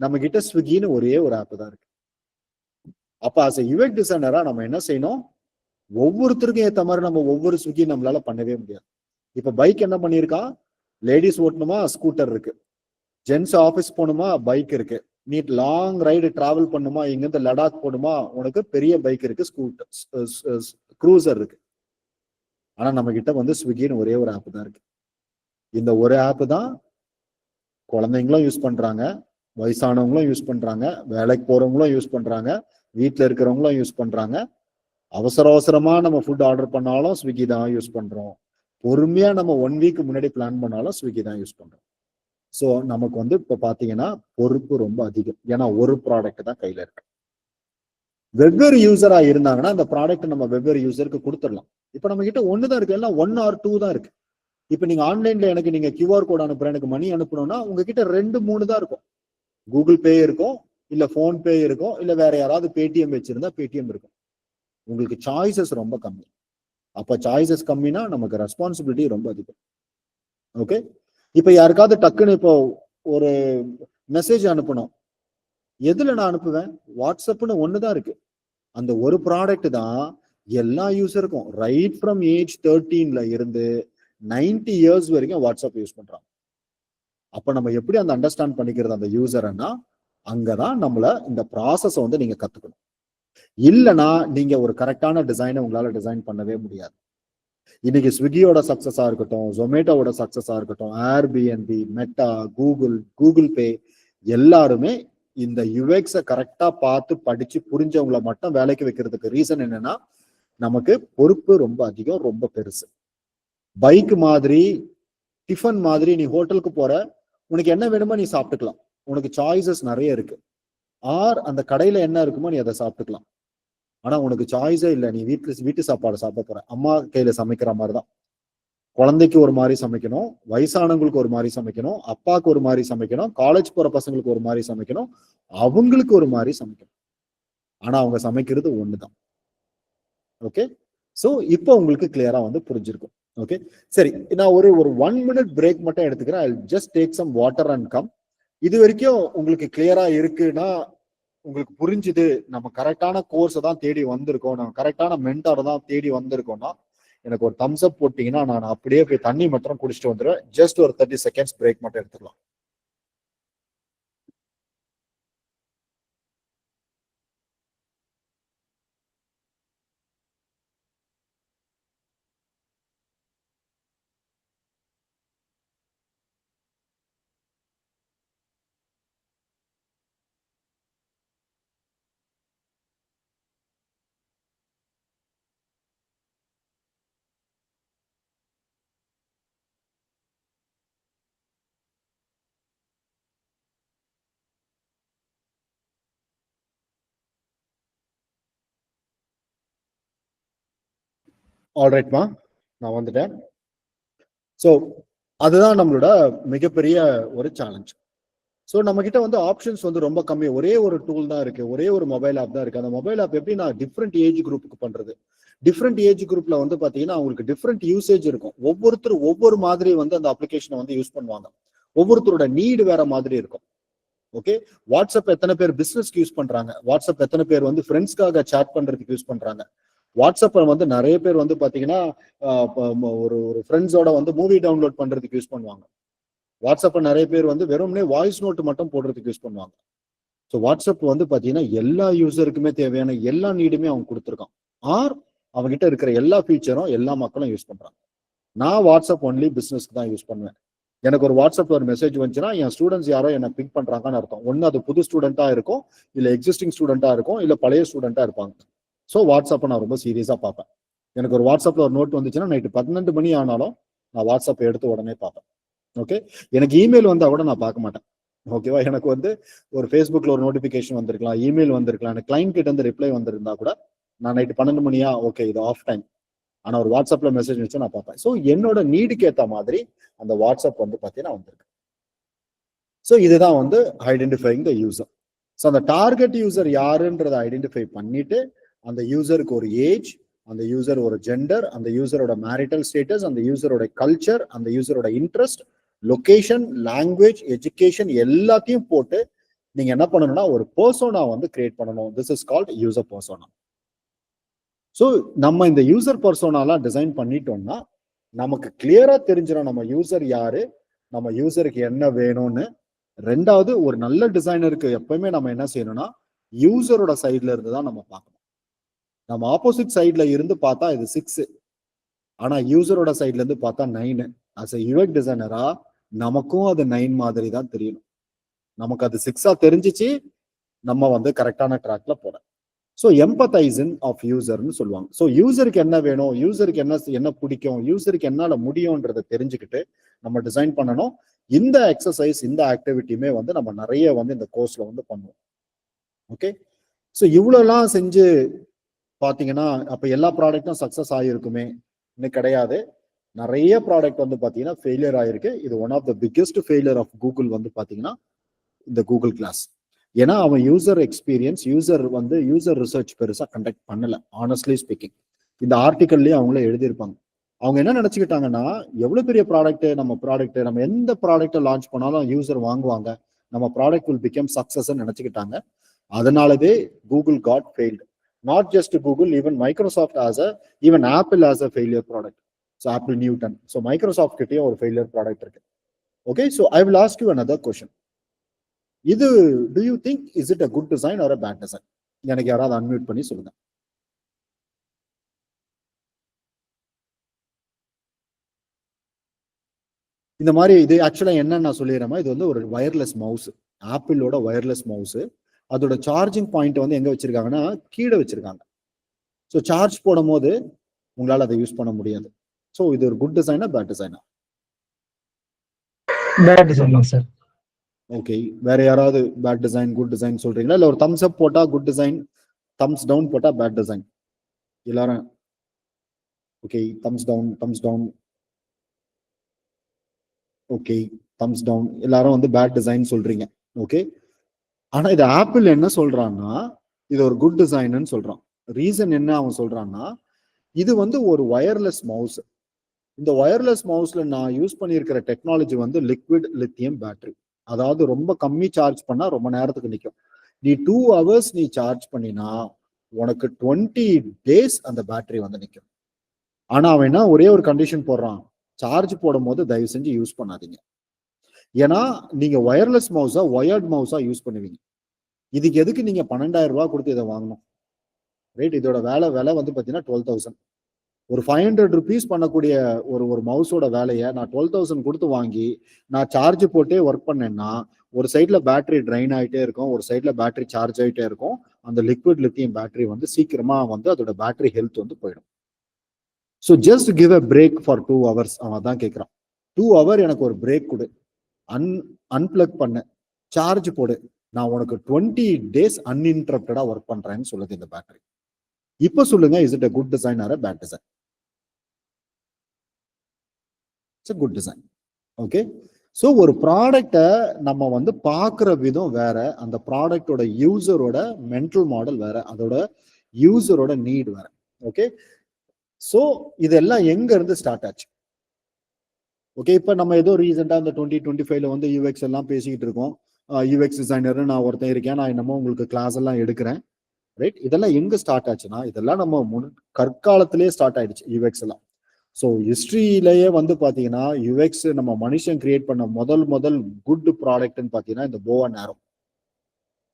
நம்ம கிட்ட ஸ்விக்கின்னு ஒரே ஒரு ஆப் தான் இருக்கு. அப்ப as a UX டிசைனரா நம்ம என்ன செய்யணும், ஒவ்வொருத்தருக்கும் ஏத்த மாதிரி நம்ம ஒவ்வொரு ஸ்விக்கி நம்மளால பண்ணவே முடியாது. இப்ப பைக் என்ன பண்ணிருக்கான், லேடிஸ் ஓட்டணுமா ஸ்கூட்டர் இருக்கு, ஜென்ஸ் ஆபீஸ் போகணுமா பைக் இருக்கு, நீ லாங் ரைடு டிராவல் பண்ணுமா இங்கிருந்து லடாக் போகணுமா உனக்கு பெரிய பைக் இருக்கு, ஸ்கூட்டர் க்ரூசர் இருக்கு. ஆனா நம்ம கிட்ட வந்து ஸ்விக்கின்னு ஒரே ஒரு ஆப் தான் இருக்கு. இந்த ஒரு ஆப் தான் குழந்தைங்களும் யூஸ் பண்றாங்க, வயசானவங்களும் யூஸ் பண்றாங்க, வேலைக்கு போறவங்களும் யூஸ் பண்றாங்க, வீட்டுல இருக்கிறவங்களும் யூஸ் பண்றாங்க. அவசரமா நம்ம ஃபுட் ஆர்டர் பண்ணாலும் ஸ்விக்கி தான் யூஸ் பண்றோம். பொறுமையா நம்ம 1 வீக் முன்னாடி பிளான் பண்ணாலும் ஸ்விக்கி தான் யூஸ் பண்றோம். ஸோ நமக்கு வந்து இப்ப பாத்தீங்கன்னா பொறுப்பு ரொம்ப அதிகம். ஏன்னா ஒரு ப்ராடக்ட் தான் கையில இருக்கு. வெவ்வேறு யூசரா இருந்தாங்கன்னா அந்த ப்ராடக்ட் நம்ம வெவ்வேறு யூசருக்கு கொடுத்துடலாம். இப்ப நம்ம கிட்ட ஒண்ணுதான் இருக்கு, எல்லாம் 1 or 2 தான் இருக்கு. இப்ப நீங்க ஆன்லைன்ல எனக்கு நீங்க QR கோட் அனுப்புறேன், எனக்கு மணி அனுப்பணும்னா உங்ககிட்ட 2, 3 தான் இருக்கும். கூகுள் பே இருக்கும், இல்ல போன் பே இருக்கும், இல்ல வேற யாராவது பேடிஎம் வச்சிருந்தா பேடிஎம் இருக்கும். உங்களுக்கு சாய்ஸஸ் ரொம்ப கம்மி. அப்ப சாய்ஸஸ் கம்மினா நமக்கு ரெஸ்பான்சிபிலிட்டி ரொம்ப அதிகம். ஓகே, இப்ப யாருக்காவது டக்குன்னு இப்போ ஒரு மெசேஜ் அனுப்பணும், எதுல நான் அனுப்புவேன்? வாட்ஸ்அப்னு ஒண்ணுதான் இருக்கு. அந்த ஒரு ப்ராடக்ட் தான் எல்லா யூசருக்கும் ரைட் ஃப்ரம் ஏஜ் 13ல இருந்து 90 இயர்ஸ் வரைக்கும் வாட்ஸ்அப் யூஸ் பண்றாங்க. அப்ப நம்ம எப்படி அந்த அண்டர்ஸ்டாண்ட் பண்ணிக்கிறது அந்த யூசர்னா, அங்கதான் நம்மள இந்த ப்ராசஸ் வந்து நீங்க கத்துக்கணும். இல்லைன்னா நீங்க ஒரு கரெக்டான டிசைனை உங்களால டிசைன் பண்ணவே முடியாது. இன்னைக்கு ஸ்விக்கியோட சக்சஸா இருக்கட்டும், ஜொமேட்டோவோட சக்சஸா இருக்கட்டும், ஏர்பிஎன்பி, மெட்டா, கூகுள் பே எல்லாருமே இந்த யுஎக்ஸை கரெக்டா பார்த்து படிச்சு புரிஞ்சவங்களை மட்டும் வேலைக்கு வைக்கிறதுக்கு ரீசன் என்னன்னா, நமக்கு பொறுப்பு ரொம்ப அதிகம், ரொம்ப பெருசு. பைக் மாதிரி, டிஃபன் மாதிரி, நீ ஹோட்டலுக்கு போற, உனக்கு என்ன வேணுமோ நீ சாப்பிட்டுக்கலாம், உனக்கு சாய்ஸஸ் நிறைய இருக்கு. ஆர் அந்த கடையில என்ன இருக்குமோ நீ அதை சாப்பிட்டுக்கலாம். ஆனா உனக்கு சாய்ஸே இல்லை, நீ வீட்டு சாப்பாடு சாப்பிட போற, அம்மா கையில சமைக்கிற மாதிரிதான். குழந்தைக்கு ஒரு மாதிரி சமைக்கணும், வயசானவங்களுக்கு ஒரு மாதிரி சமைக்கணும், அப்பாவுக்கு ஒரு மாதிரி சமைக்கணும், காலேஜ் போற பசங்களுக்கு ஒரு மாதிரி சமைக்கணும், அவங்களுக்கு ஒரு மாதிரி சமைக்கணும். ஆனா அவங்க சமைக்கிறது ஒண்ணுதான். ஓகே, சோ இப்போ உங்களுக்கு கிளியரா வந்து புரிஞ்சிருக்கும். ஓகே, சரி, நான் ஒரு 1 minute பிரேக் மட்டும் எடுத்துக்கிறேன். I just take some water and come. இது வரைக்கும் உங்களுக்கு கிளியரா இருக்குன்னா, உங்களுக்கு புரிஞ்சுது நம்ம கரெக்டான கோர்ஸ் தான் தேடி வந்திருக்கோம், நம்ம கரெக்டான மென்டாரை தான் தேடி வந்திருக்கோம்னா எனக்கு ஒரு தம்ஸ் அப் போட்டீங்கன்னா நான் அப்படியே போய் தண்ணி மட்டும் குடிச்சிட்டு வந்துடுவேன். ஜஸ்ட் ஒரு 30 seconds பிரேக் மட்டும் எடுத்துக்கலாம். ஆல்ரைட்மா, நான் வந்துட்டேன். ஸோ அதுதான் நம்மளோட மிகப்பெரிய ஒரு சேலஞ்ச். ஸோ நம்ம கிட்ட வந்து ஆப்ஷன்ஸ் வந்து ரொம்ப கம்மி. ஒரே ஒரு டூல் தான் இருக்கு, ஒரே ஒரு மொபைல் ஆப் தான் இருக்கு. அந்த மொபைல் ஆப் எப்படி நான் டிஃப்ரெண்ட் ஏஜ் குரூப்புக்கு பண்றது? டிஃப்ரெண்ட் ஏஜ் குரூப்ல வந்து பாத்தீங்கன்னா அவங்களுக்கு டிஃப்ரெண்ட் யூசேஜ் இருக்கும். ஒவ்வொருத்தரும் ஒவ்வொரு மாதிரி வந்து அந்த அப்ளிகேஷனை வந்து யூஸ் பண்ணுவாங்க. ஒவ்வொருத்தரோட நீடு வேற மாதிரி இருக்கும். ஓகே, வாட்ஸ்அப் எத்தனை பேர் பிசினஸ்க்கு யூஸ் பண்றாங்க, வாட்ஸ்அப் எத்தனை பேர் வந்து ஃப்ரெண்ட்ஸ்க்காக சாட் பண்றதுக்கு யூஸ் பண்றாங்க, வாட்ஸ்அப் வந்து நிறைய பேர் வந்து பாத்தீங்கன்னா ஒரு ஃப்ரெண்ட்ஸோட வந்து மூவி டவுன்லோட் பண்றதுக்கு யூஸ் பண்ணுவாங்க. வாட்ஸ்அப் நிறைய பேர் வந்து வெறும்னே வாய்ஸ் நோட் மட்டும் போடுறதுக்கு யூஸ் பண்ணுவாங்க. ஸோ வாட்ஸ்அப் வந்து பாத்தீங்கன்னா எல்லா யூசருக்குமே தேவையான எல்லா நீடுமே அவங்க கொடுத்துருக்கான். ஆர் அவங்ககிட்ட இருக்கிற எல்லா ஃபீச்சரும் எல்லா மக்களும் யூஸ் பண்றாங்க. நான் வாட்ஸ்அப் ஒன்லி பிசினஸ்க்கு தான் யூஸ் பண்ணுவேன். எனக்கு ஒரு வாட்ஸ்அப்ல ஒரு மெசேஜ் வந்துச்சுன்னா என் ஸ்டூடெண்ட்ஸ் யாரோ என்ன பிக் பண்றாங்கன்னு அர்த்தம். ஒன்னு அது புது ஸ்டூடெண்டா இருக்கும், இல்ல எக்ஸிஸ்டிங் ஸ்டூடெண்டா இருக்கும், இல்ல பழைய ஸ்டூடெண்டா இருப்பாங்க. ஸோ வாட்ஸ்அப்பை நான் ரொம்ப சீரியஸா பார்ப்பேன். எனக்கு ஒரு வாட்ஸ்அப்ல ஒரு நோட் வந்துச்சுன்னா நைட்டு 12 மணி ஆனாலும் நான் வாட்ஸ்அப்பை எடுத்து உடனே பார்ப்பேன். ஓகே, எனக்கு இமெயில் வந்தா கூட நான் பார்க்க மாட்டேன். ஓகேவா, எனக்கு வந்து ஒரு ஃபேஸ்புக்ல ஒரு நோட்டிபிகேஷன் வந்திருக்கலாம், இமெயில் வந்திருக்கலாம், எனக்கு கிளைண்ட் கிட்ட இருந்து ரிப்ளை வந்திருந்தா கூட நான் நைட்டு 12 மணியா ஓகே இது ஆஃப் டைம், ஆனா ஒரு வாட்ஸ்அப்ல மெசேஜ் வச்சு நான் பார்ப்பேன். ஸோ என்னோட நீடுக்கு ஏற்ற மாதிரி அந்த வாட்ஸ்அப் வந்து பார்த்தீங்கன்னா வந்திருக்கு. ஸோ இதுதான் வந்து ஐடென்டிஃபைங் த யூசர். ஸோ அந்த டார்கெட் யூசர் யாருன்றதை ஐடென்டிஃபை பண்ணிட்டு அந்த யூசருக்கு ஒரு ஏஜ், அந்த யூசர் ஒரு ஜெண்டர், அந்த யூசரோட மேரிட்டல் ஸ்டேட்டஸ், அந்த யூசரோட கல்ச்சர், அந்த யூசரோட இன்ட்ரெஸ்ட், லொகேஷன், லாங்குவேஜ், எஜுகேஷன் எல்லாத்தையும் போட்டு நீங்க என்ன பண்ணணும்னா ஒரு பர்சோனா வந்து கிரியேட் பண்ணணும். This is called user persona. So நம்ம இந்த யூசர் பர்சோனாலாம் டிசைன் பண்ணிட்டோம்னா நமக்கு கிளியரா தெரிஞ்சிடும் நம்ம யூசர் யாரு, நம்ம யூசருக்கு என்ன வேணும்னு. ரெண்டாவது, ஒரு நல்ல டிசைனருக்கு எப்பவுமே நம்ம என்ன செய்யணும்னா யூசரோட சைட்ல இருந்து தான் நம்ம பார்க்கணும். நம்ம ஆப்போசிட் சைட்ல இருந்து பார்த்தா இது 6, ஆனா யூசரோட சைட்ல இருந்து பார்த்தா 9. அஸ் எ யூஎக்ஸ் டிசைனரா நமக்கும் அது 9 மாதிரி தான் தெரியணும். நமக்கு அது 6ஆ தெரிஞ்சிச்சு, நம்ம வந்து கரெக்டான ட்ராக்ல போறோம். ஸோ எம்பத்தைசிங் ஆஃப் யூசர்னு சொல்லுவாங்க. ஸோ யூசருக்கு என்ன வேணும், யூசருக்கு என்ன பிடிக்கும், யூசருக்கு என்னால முடியும்ன்றதை தெரிஞ்சுக்கிட்டு நம்ம டிசைன் பண்ணணும். இந்த எக்ஸசைஸ், இந்த ஆக்டிவிட்டியுமே வந்து நம்ம நிறைய வந்து இந்த கோர்ஸ்ல வந்து பண்ணுவோம். ஓகே, ஸோ இவ்வளோலாம் செஞ்சு பார்த்தீங்கன்னா அப்போ எல்லா ப்ராடக்டும் சக்ஸஸ் ஆகிருக்குமே? இன்னும் கிடையாது. நிறைய ப்ராடக்ட் வந்து பார்த்தீங்கன்னா ஃபெயிலியர் ஆயிருக்கு. இது one of the biggest failure of Google வந்து பார்த்தீங்கன்னா இந்த கூகுள் கிளாஸ். ஏன்னா அவன் யூசர் எக்ஸ்பீரியன்ஸ், யூசர் ரிசர்ச் பெருசா கண்டக்ட் பண்ணல. ஆனஸ்ட்லி ஸ்பீக்கிங், இந்த ஆர்டிக்கல்லயே அவங்களே எழுதியிருப்பாங்க. அவங்க என்ன நினைச்சுக்கிட்டாங்கன்னா எவ்வளவு பெரிய ப்ராடக்ட், நம்ம எந்த ப்ராடக்ட்டை லான்ச் பண்ணாலும் யூசர் வாங்குவாங்க, நம்ம ப்ராடக்ட் வில் பிகம் சக்சஸ் நினைச்சுக்கிட்டாங்க. அதனாலவே Google got failed. Not just Google, even Microsoft even Apple as a failure product. So Apple Newton. So Microsoft கிட்டேயும் ஒரு ஃபெயிலியர் ப்ராடக்ட் இருக்கு. Okay, so I will ask you another question. இது do you think is it a good design or a bad design? எனக்கு யாராவது அன்மியூட் பண்ணி சொல்லுங்க. இந்த மாதிரி இது ஆக்சுவலா என்ன நான் சொல்லிடுறேன், இது வந்து ஒரு வயர்லெஸ் மவுஸ், ஆப்பிளோட வயர்லெஸ் மவுஸ். அதோட சார்ஜிங் பாயிண்ட் வந்து எங்க வச்சிருக்காங்கன்னா கீழே வச்சிருக்காங்க. ஸோ சார்ஜ் போடும் போது உங்களால அதை யூஸ் பண்ண முடியாது. ஸோ இது ஒரு குட் டிசைனா பேட் டிசைனா? Bad design sir. ஓகே, வேற யாராவது பேட் டிசைன் குட் டிசைன் சொல்றீங்களா? இல்ல ஒரு தம்ஸ் அப் போட்டா குட் டிசைன், தம்ஸ் டவுன் போட்டா பேட் டிசைன்? எல்லாரும் okay, thumbs down. Okay, thumbs down. எல்லாரும் வந்து பேட் டிசைன் சொல்றீங்க. ஓகே, ஆனா இது ஆப்பிள் என்ன சொல்றான்னா இது ஒரு குட் டிசைன்னு சொல்றான். ரீசன் என்ன அவன் சொல்றான்னா, இது வந்து ஒரு வயர்லெஸ் மவுஸ். இந்த வயர்லெஸ் மவுஸ்ல நான் யூஸ் பண்ணியிருக்கிற டெக்னாலஜி வந்து லிக்விட் லித்தியம் பேட்டரி. அதாவது ரொம்ப கம்மி சார்ஜ் பண்ணா ரொம்ப நேரத்துக்கு நிற்கும். நீ 2 hours நீ சார்ஜ் பண்ணினா உனக்கு 20 days அந்த பேட்டரி வந்து நிற்கும். ஆனா அவன் என்ன ஒரே ஒரு கண்டிஷன் போடுறான், சார்ஜ் போடும் போது தயவு செஞ்சு யூஸ் பண்ணாதீங்க. ஏன்னா நீங்க வயர்லெஸ் மவுஸா ஒயர்ட் மவுஸா யூஸ் பண்ணுவீங்க. இதுக்கு எதுக்கு நீங்க 12,000 ரூபாய் கொடுத்து இதை வாங்கணும்? ரைட், இதோட விலை வந்து பாத்தீங்கன்னா 12,000. ஒரு 500 rupees பண்ணக்கூடிய ஒரு மவுஸோட வேலையை நான் 12,000 கொடுத்து வாங்கி நான் சார்ஜ் போட்டே ஒர்க் பண்ணேன்னா ஒரு சைட்ல பேட்டரி ட்ரைன் ஆகிட்டே இருக்கும், ஒரு சைட்ல பேட்டரி சார்ஜ் ஆகிட்டே இருக்கும். அந்த லிக்விட் லித்தியம் பேட்டரி வந்து சீக்கிரமா வந்து அதோட பேட்டரி ஹெல்த் வந்து போயிடும். So just give a break for 2 hours. அவன் தான் கேட்குறான், 2 hour எனக்கு ஒரு பிரேக் கொடு, அன்பிளக் பண்ணு, சார்ஜ் போடு, நான் உனக்கு 20 days அன்இன்டரப்டடா ஒர்க் பண்றேன்னு சொல்லுது இந்த பேட்டரி. இப்போ சொல்லுங்க, is it a good design or a bad design? It's a good design. Okay, so ஒரு ப்ராடக்டை நம்ம வந்து பார்க்குற விதம் வேற, அந்த ப்ராடக்டோட யூசரோட மென்டல் மாடல் வேற, அதோட யூசரோட நீட் வேற. ஓகே, ஸோ இதெல்லாம் எங்க இருந்து ஸ்டார்ட் ஆச்சு? ஓகே, இப்போ நம்ம ஏதோ ரீசெண்டா இந்த 2025 வந்து யூஎக்ஸ் எல்லாம் பேசிக்கிட்டு இருக்கோம். யூஎக்ஸ் டிசைனர் நான் ஒருத்தன் இருக்கேன், நான் என்னமோ உங்களுக்கு கிளாஸ் எல்லாம் எடுக்கிறேன். ரைட், இதெல்லாம் எங்க ஸ்டார்ட் ஆச்சுன்னா இதெல்லாம் நம்ம கற்காலத்திலேயே ஸ்டார்ட் ஆயிடுச்சு யூஎக்ஸ் எல்லாம். ஸோ ஹிஸ்டரியிலேயே வந்து பாத்தீங்கன்னா யூஎக்ஸ் நம்ம மனுஷன் கிரியேட் பண்ண முதல் குட் ப்ராடக்ட்னு பாத்தீங்கன்னா இந்த போ அண்ட் ஆரோ.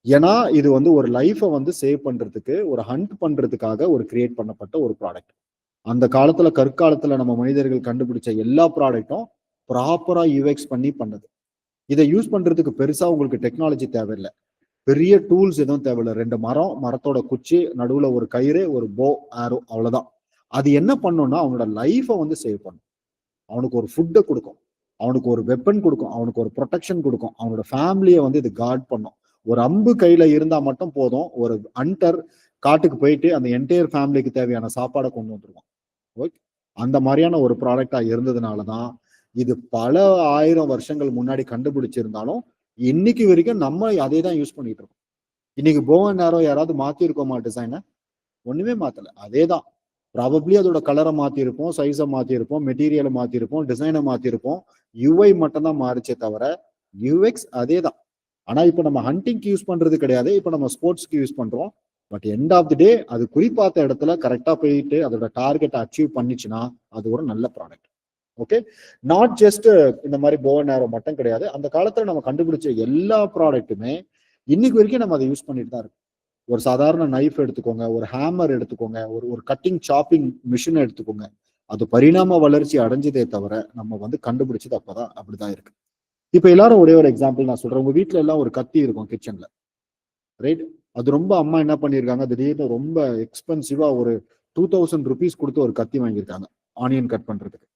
ஏன்னா இது வந்து ஒரு லைஃபை வந்து சேவ் பண்றதுக்கு, ஒரு ஹண்ட் பண்றதுக்காக ஒரு கிரியேட் பண்ணப்பட்ட ஒரு ப்ராடக்ட். அந்த காலத்துல கற்காலத்துல நம்ம மனிதர்கள் கண்டுபிடிச்ச எல்லா ப்ராடக்டும் ப்ராப்பரா யூஎக்ஸ் பண்ணி பண்ணது. இதை யூஸ் பண்றதுக்கு பெருசா உங்களுக்கு டெக்னாலஜி தேவையில்லை, பெரிய டூல்ஸ் எதுவும் தேவையில்லை. 2 மரத்தோட குச்சி, நடுவுல ஒரு கயிறு, ஒரு போ ஆரோ, அவ்வளவுதான். அது என்ன பண்ணும்னா அவனோட லைஃபை வந்து சேவ் பண்ணும். அவனுக்கு ஒரு ஃபுட்டை கொடுக்கும், அவனுக்கு ஒரு வெப்பன் கொடுக்கும், அவனுக்கு ஒரு ப்ரொடெக்ஷன் கொடுக்கும், அவனோட ஃபேமிலியை வந்து இது கார்ட் பண்ணும். ஒரு அம்பு கையில இருந்தா மட்டும் போதும், ஒரு ஹண்டர் காட்டுக்கு போயிட்டு அந்த என்டையர் ஃபேமிலிக்கு தேவையான சாப்பாடை கொண்டு வந்துருவான். ஓகே, அந்த மாதிரியான ஒரு ப்ராடக்டா இருந்ததுனாலதான் இது பல 1000 வருஷங்கள் முன்னாடி கண்டுபிடிச்சிருந்தாலும் இன்னைக்கு வரைக்கும் நம்ம அதே தான் யூஸ் பண்ணிட்டு இருக்கோம். இன்னைக்கு போ அண்ட் ஆரோ யாராவது மாத்தி இருக்கோமா டிசைனை? ஒண்ணுமே மாத்தல, அதே தான். ப்ராபப்ளி அதோட கலரை மாத்திருப்போம், சைஸை மாத்திருப்போம், மெட்டீரியலை மாத்திருப்போம், டிசைனை மாத்திருப்போம். யூஐ மட்டும் தான் மாறிச்சே தவிர யூஎக்ஸ் அதே தான். ஆனா இப்ப நம்ம ஹண்டிங்க்கு யூஸ் பண்றது கிடையாது, இப்ப நம்ம ஸ்போர்ட்ஸ்க்கு யூஸ் பண்றோம். பட் எண்ட் ஆஃப் தி டே அது குறிப்பாத்த இடத்துல கரெக்டா போயிட்டு அதோட டார்கெட்டை அச்சீவ் பண்ணிச்சுன்னா அது ஒரு நல்ல ப்ராடக்ட். ஓகே, நாட் ஜஸ்ட் இந்த மாதிரி போவன் நேரோ மட்டும் கிடையாது. அந்த காலத்துல நம்ம கண்டுபிடிச்ச எல்லா ப்ராடக்ட்டுமே இன்னைக்கு வரைக்கும் நம்ம அதை யூஸ் பண்ணிட்டு தான் இருக்கோம். ஒரு சாதாரண நைஃப் எடுத்துக்கோங்க, ஒரு ஹேமர் எடுத்துக்கோங்க, ஒரு கட்டிங் சாப்பிங் மிஷின் எடுத்துக்கோங்க. அது பரிணாம வளர்ச்சி அடைஞ்சதே தவிர நம்ம வந்து கண்டுபிடிச்சது அப்பதான் அப்படிதான் இருக்கு. இப்ப எல்லாரும் ஒரே ஒரு எக்ஸாம்பிள் நான் சொல்றேன். உங்க வீட்டுல எல்லாம் ஒரு கத்தி இருக்கும் கிச்சன்ல, ரைட்? அது ரொம்ப அம்மா என்ன பண்ணிருக்காங்க, திடீர்னு ரொம்ப எக்ஸ்பென்சிவா ஒரு 2000 rupees கொடுத்து ஒரு கத்தி வாங்கியிருக்காங்க ஆனியன் கட் பண்றதுக்கு.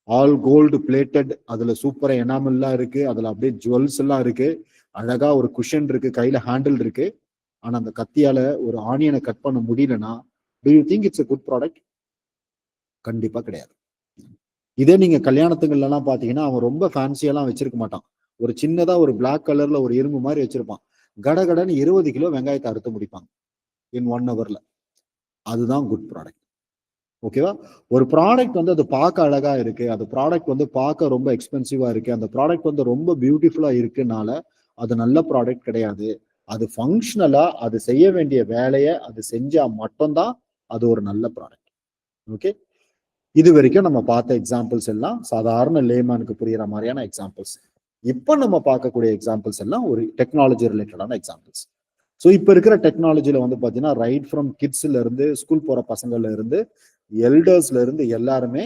ஆல் கோல்டு பிளேட்டட், அதுல சூப்பரா எனாமெல்லாம் இருக்கு, அதுல அப்படியே ஜுவல்ஸ் எல்லாம் இருக்கு, அழகா ஒரு குஷன் இருக்கு, கையில ஹேண்டில் இருக்கு. ஆனா அந்த கத்தியால ஒரு ஆனியனை கட் பண்ண முடியலன்னா do you think it's a good product? கண்டிப்பா கிடையாது. இதே நீங்க கல்யாணத்துங்கள்ல எல்லாம் பாத்தீங்கன்னா அவன் ரொம்ப ஃபேன்சியெல்லாம் வச்சிருக்க மாட்டான். ஒரு சின்னதா ஒரு பிளாக் கலர்ல ஒரு இரும்பு மாதிரி வச்சிருப்பான். கடகடன்னு 20 கிலோ வெங்காயத்தை அறுத்து முடிப்பாங்க இன் 1 hourல. அதுதான் குட் ப்ராடக்ட். ஓகேவா? ஒரு ப்ராடக்ட் வந்து அது பார்க்க அழகா இருக்கு, அந்த ப்ராடக்ட் வந்து பார்க்க ரொம்ப எக்ஸ்பென்சிவா இருக்கு, அந்த ப்ராடக்ட் வந்து ரொம்ப பியூட்டிஃபுல்லா இருக்குனால அது நல்ல ப்ராடக்ட் கிடையாது. அது ஃபங்க்ஷனலா அது செய்ய வேண்டிய வேலையை அது செஞ்சா மட்டும்தான் அது ஒரு நல்ல ப்ராடக்ட். ஓகே, இது வரைக்கும் நம்ம பார்த்த எக்ஸாம்பிள்ஸ் எல்லாம் சாதாரண லேமேனுக்கு புரியுற மாதிரியான எக்ஸாம்பிள்ஸ். இப்போ நம்ம பார்க்கக்கூடிய எக்ஸாம்பிள்ஸ் எல்லாம் ஒரு டெக்னாலஜி ரிலேட்டடான எக்ஸாம்பிள்ஸ். ஸோ இப்போ இருக்கிற டெக்னாலஜியில வந்து பார்த்தீங்கன்னா ரைட் ஃப்ரம் கிட்ஸ்ல இருந்து ஸ்கூல் போற பசங்கள்ல இருந்து எல்டர்ஸ்ல இருந்து எல்லாருமே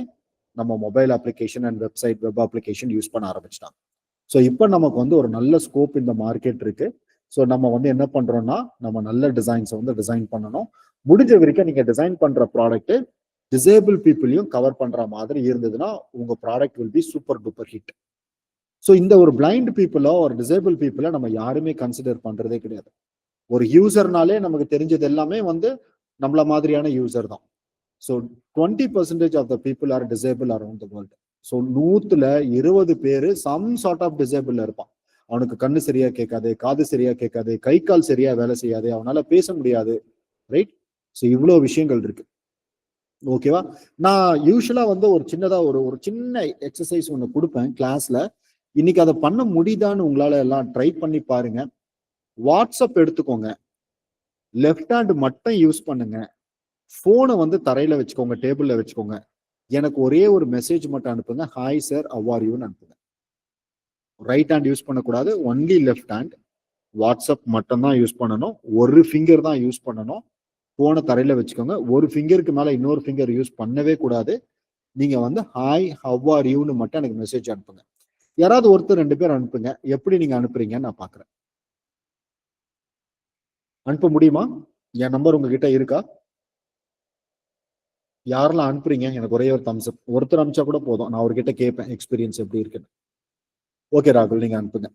நம்ம mobile application and website web application use பண்ண ஆரம்பிச்சிட்டாங்க. ஸோ இப்போ நமக்கு வந்து ஒரு நல்ல ஸ்கோப் இந்த மார்க்கெட் இருக்கு. ஸோ நம்ம வந்து என்ன பண்றோம்னா நம்ம நல்ல டிசைன்ஸை வந்து டிசைன் பண்ணணும். முடிஞ்ச வரைக்கும் நீங்க டிசைன் பண்ற ப்ராடக்ட் டிசேபிள் பீப்புளையும் கவர் பண்ற மாதிரி இருந்ததுன்னா உங்க product will be super duper hit. So இந்த ஒரு பிளைண்ட் பீப்புளோ ஒரு டிசேபிள் பீப்புளோ நம்ம யாருமே கன்சிடர் பண்றதே கிடையாது. ஒரு யூசர்னாலே நமக்கு தெரிஞ்சது எல்லாமே வந்து நம்மள மாதிரியான யூசர் தான். So 20% of the people are disable around the world. So 100ல 20 பேர் சம் சார்ட் ஆஃப் டிசேபிள் இருப்பான். அவனுக்கு கண்ணு சரியா கேட்காது, காது சரியா கேட்காது, கை கால் சரியா வேலை செய்யாது, அவனால பேச முடியாது, ரைட்? ஸோ இவ்வளோ விஷயங்கள் இருக்கு. ஓகேவா? நான் யூஸ்வலா வந்து ஒரு சின்னதா ஒரு சின்ன எக்ஸசைஸ் ஒன்று கொடுப்பேன் கிளாஸ்ல. இன்னைக்கு அதை பண்ண முடியுதான்னு உங்களால எல்லாம் ட்ரை பண்ணி பாருங்க. வாட்ஸ்அப் எடுத்துக்கோங்க, லெஃப்ட் ஹேண்ட் மட்டும் யூஸ் பண்ணுங்க, போனை வந்து தரையில வச்சுக்கோங்க, டேபிள்ல வச்சுக்கோங்க. எனக்கு ஒரே ஒரு மெசேஜ் மட்டும் அனுப்புங்க, ஹாய் சார் ஹவ் ஆர் யூன்னு அனுப்புங்க. ரைட் ஹேண்ட் யூஸ் பண்ணக்கூடாது, ஒன்லி லெஃப்ட் ஹேண்ட். வாட்ஸ்அப் மட்டும் தான் யூஸ் பண்ணணும், ஒரு ஃபிங்கர் தான் யூஸ் பண்ணணும். போனை தரையில வச்சுக்கோங்க, ஒரு ஃபிங்கருக்கு மேல இன்னொரு ஃபிங்கர் யூஸ் பண்ணவே கூடாது. நீங்க வந்து ஹாய் ஹவ் ஆர் யூன்னு மட்டும் எனக்கு மெசேஜ் அனுப்புங்க. யாராவது ஒருத்தர் 2 பேர் அனுப்புங்க. எப்படி நீங்க அனுப்புறீங்கன்னு நான் பாக்குறேன். அனுப்ப முடியுமா? என் நம்பர் உங்ககிட்ட இருக்கா? யாரெல்லாம் அனுப்புறீங்க? எனக்கு ஒரே ஒரு தம்ஸ் அப். ஒருத்தர் அனுப்பிச்சா கூட போதும், நான் அவர்கிட்ட கேட்பேன் எக்ஸ்பீரியன்ஸ் எப்படி இருக்குன்னு. ஓகே ராகுல், நீங்க அனுப்புங்க.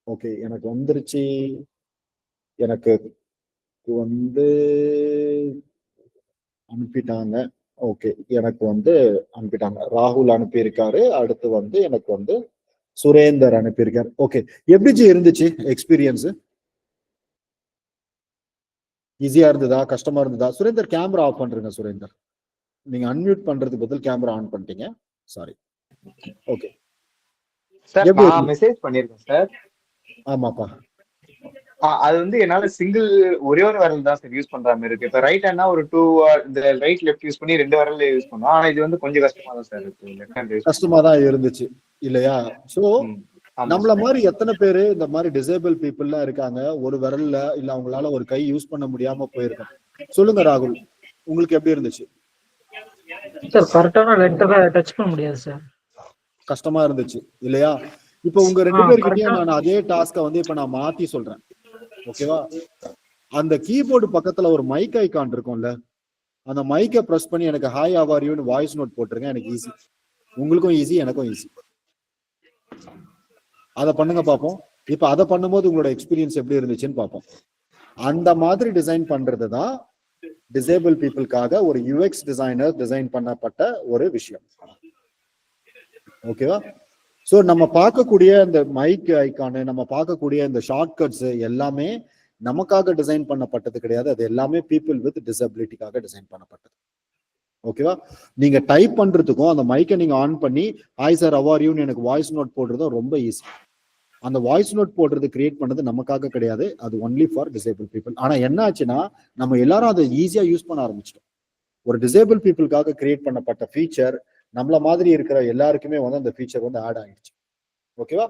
ஓகே, எனக்கு வந்துருச்சு. எனக்கு வந்து அனுப்பிட்டாங்க. ஓகே, எனக்கு வந்து அனுப்பிட்டாங்க. ராகுல் அனுப்பியிருக்காரு. அடுத்து வந்து எனக்கு வந்து சுரேந்தர் அனுப்பியிருக்காரு. ஓகே, எப்படி இருந்துச்சு எக்ஸ்பீரியன்ஸ்? ஈஸியா இருந்ததா, கஷ்டமா இருந்ததா? சுரேந்தர் கேமரா ஆஃப் பண்றீங்க. சுரேந்தர், நீங்க அன்மியூட் பண்றதுக்கு பதில் கேமரா ஆன் பண்ணிட்டீங்க. சாரி. ஓகே சார், நான் மெசேஜ் பண்ணிருக்கேன் சார். ஆமாப்பா. அது வந்து என்னால சிங்கிள் ஒரே ஒரு விரல் தான் சார் யூஸ் பண்ற மாதிரி இருக்கு. இப்ப ரைட் ஹேண்ட்னா ஒரு 2 இந்த ரைட் லெஃப்ட் யூஸ் பண்ணி 2 விரல்ல யூஸ் பண்ணுவோம். ஆனா இது வந்து கொஞ்சம் கஷ்டமா தான் சார் இருக்கு. லெஃப்ட் ஹேண்ட் யூஸ் கஷ்டமா தான் இருந்துச்சு இல்லையா? சோ நம்மள மாதிரி எத்தனை பேரு இந்த மாதிரி டிசேபிள் பீப்புள்லாம் இருக்காங்க, ஒரு விரல்ல இல்ல அவங்களால ஒரு கை யூஸ் பண்ண முடியாம போயிருக்கும். சொல்லுங்க ராகுல், உங்களுக்கு எப்படி இருந்துச்சு? சார் கரெக்டான லெட்டரை டச் பண்ண முடியாது சார், கஷ்டமா இருந்துச்சு இல்லையா? இப்ப உங்க 2 பேர்கிட்டயும் நான் அதே டாஸ்க வந்து இப்ப நான் மாத்தி சொல்றேன். ஓகேவா? அந்த கீபோர்டு பக்கத்துல ஒரு மைக் ஐகான் இருக்கும்ல, அந்த மைக்கை பிரஸ் பண்ணி எனக்கு ஹாய் ஹவ் ஆர் யூன்னு வாய்ஸ் நோட் போட்டுருங்க. எனக்கு ஈஸி, உங்களுக்கும் ஈஸி, எனக்கும் ஈஸி. அதை பண்ணுங்க பார்ப்போம். இப்ப அதை பண்ணும்போது உங்களோட எக்ஸ்பீரியன்ஸ் எப்படி இருந்துச்சுன்னு பார்ப்போம். அந்த மாதிரி டிசைன் பண்றது தான் டிசேபிள் பீப்புளுக்காக ஒரு யூஎக்ஸ் டிசைனர் டிசைன் பண்ணப்பட்ட ஒரு விஷயம். ஓகேவா? சோ நம்ம பார்க்கக்கூடிய இந்த மைக் ஐகானு, நம்ம பார்க்கக்கூடிய இந்த ஷார்ட்கட்ஸ் எல்லாமே நமக்காக டிசைன் பண்ணப்பட்டது கிடையாது. அது எல்லாமே பீப்புள் வித் டிசபிலிட்டிக்காக டிசைன் பண்ணப்பட்டது. ஓகேவா? நீங்க டைப் பண்றதுக்கும் அந்த மைக்கை நீங்க ஆன் பண்ணி ஹாய் சார் ஹவ் ஆர் யூன்னு எனக்கு வாய்ஸ் நோட் போடுறதும் ரொம்ப ஈஸி. அந்த வாய்ஸ் நோட் போடுறது கிரியேட் பண்ணது நமக்காக கிடையாது, அது ஒன்லி ஃபார் டிசேபிள் பீப்புள். ஆனா என்ன ஆச்சுன்னா நம்ம எல்லாரும் அதை ஈஸியா யூஸ் பண்ண ஆரம்பிச்சிட்டோம். ஒரு டிசேபிள் பீப்புளுக்காக கிரியேட் பண்ணப்பட்ட ஃபீச்சர் நம்மள மாதிரி இருக்கிற எல்லாருக்குமே வந்து அந்த ஃபீச்சர் வந்து ஆட் ஆயிடுச்சு. ஓகேவா?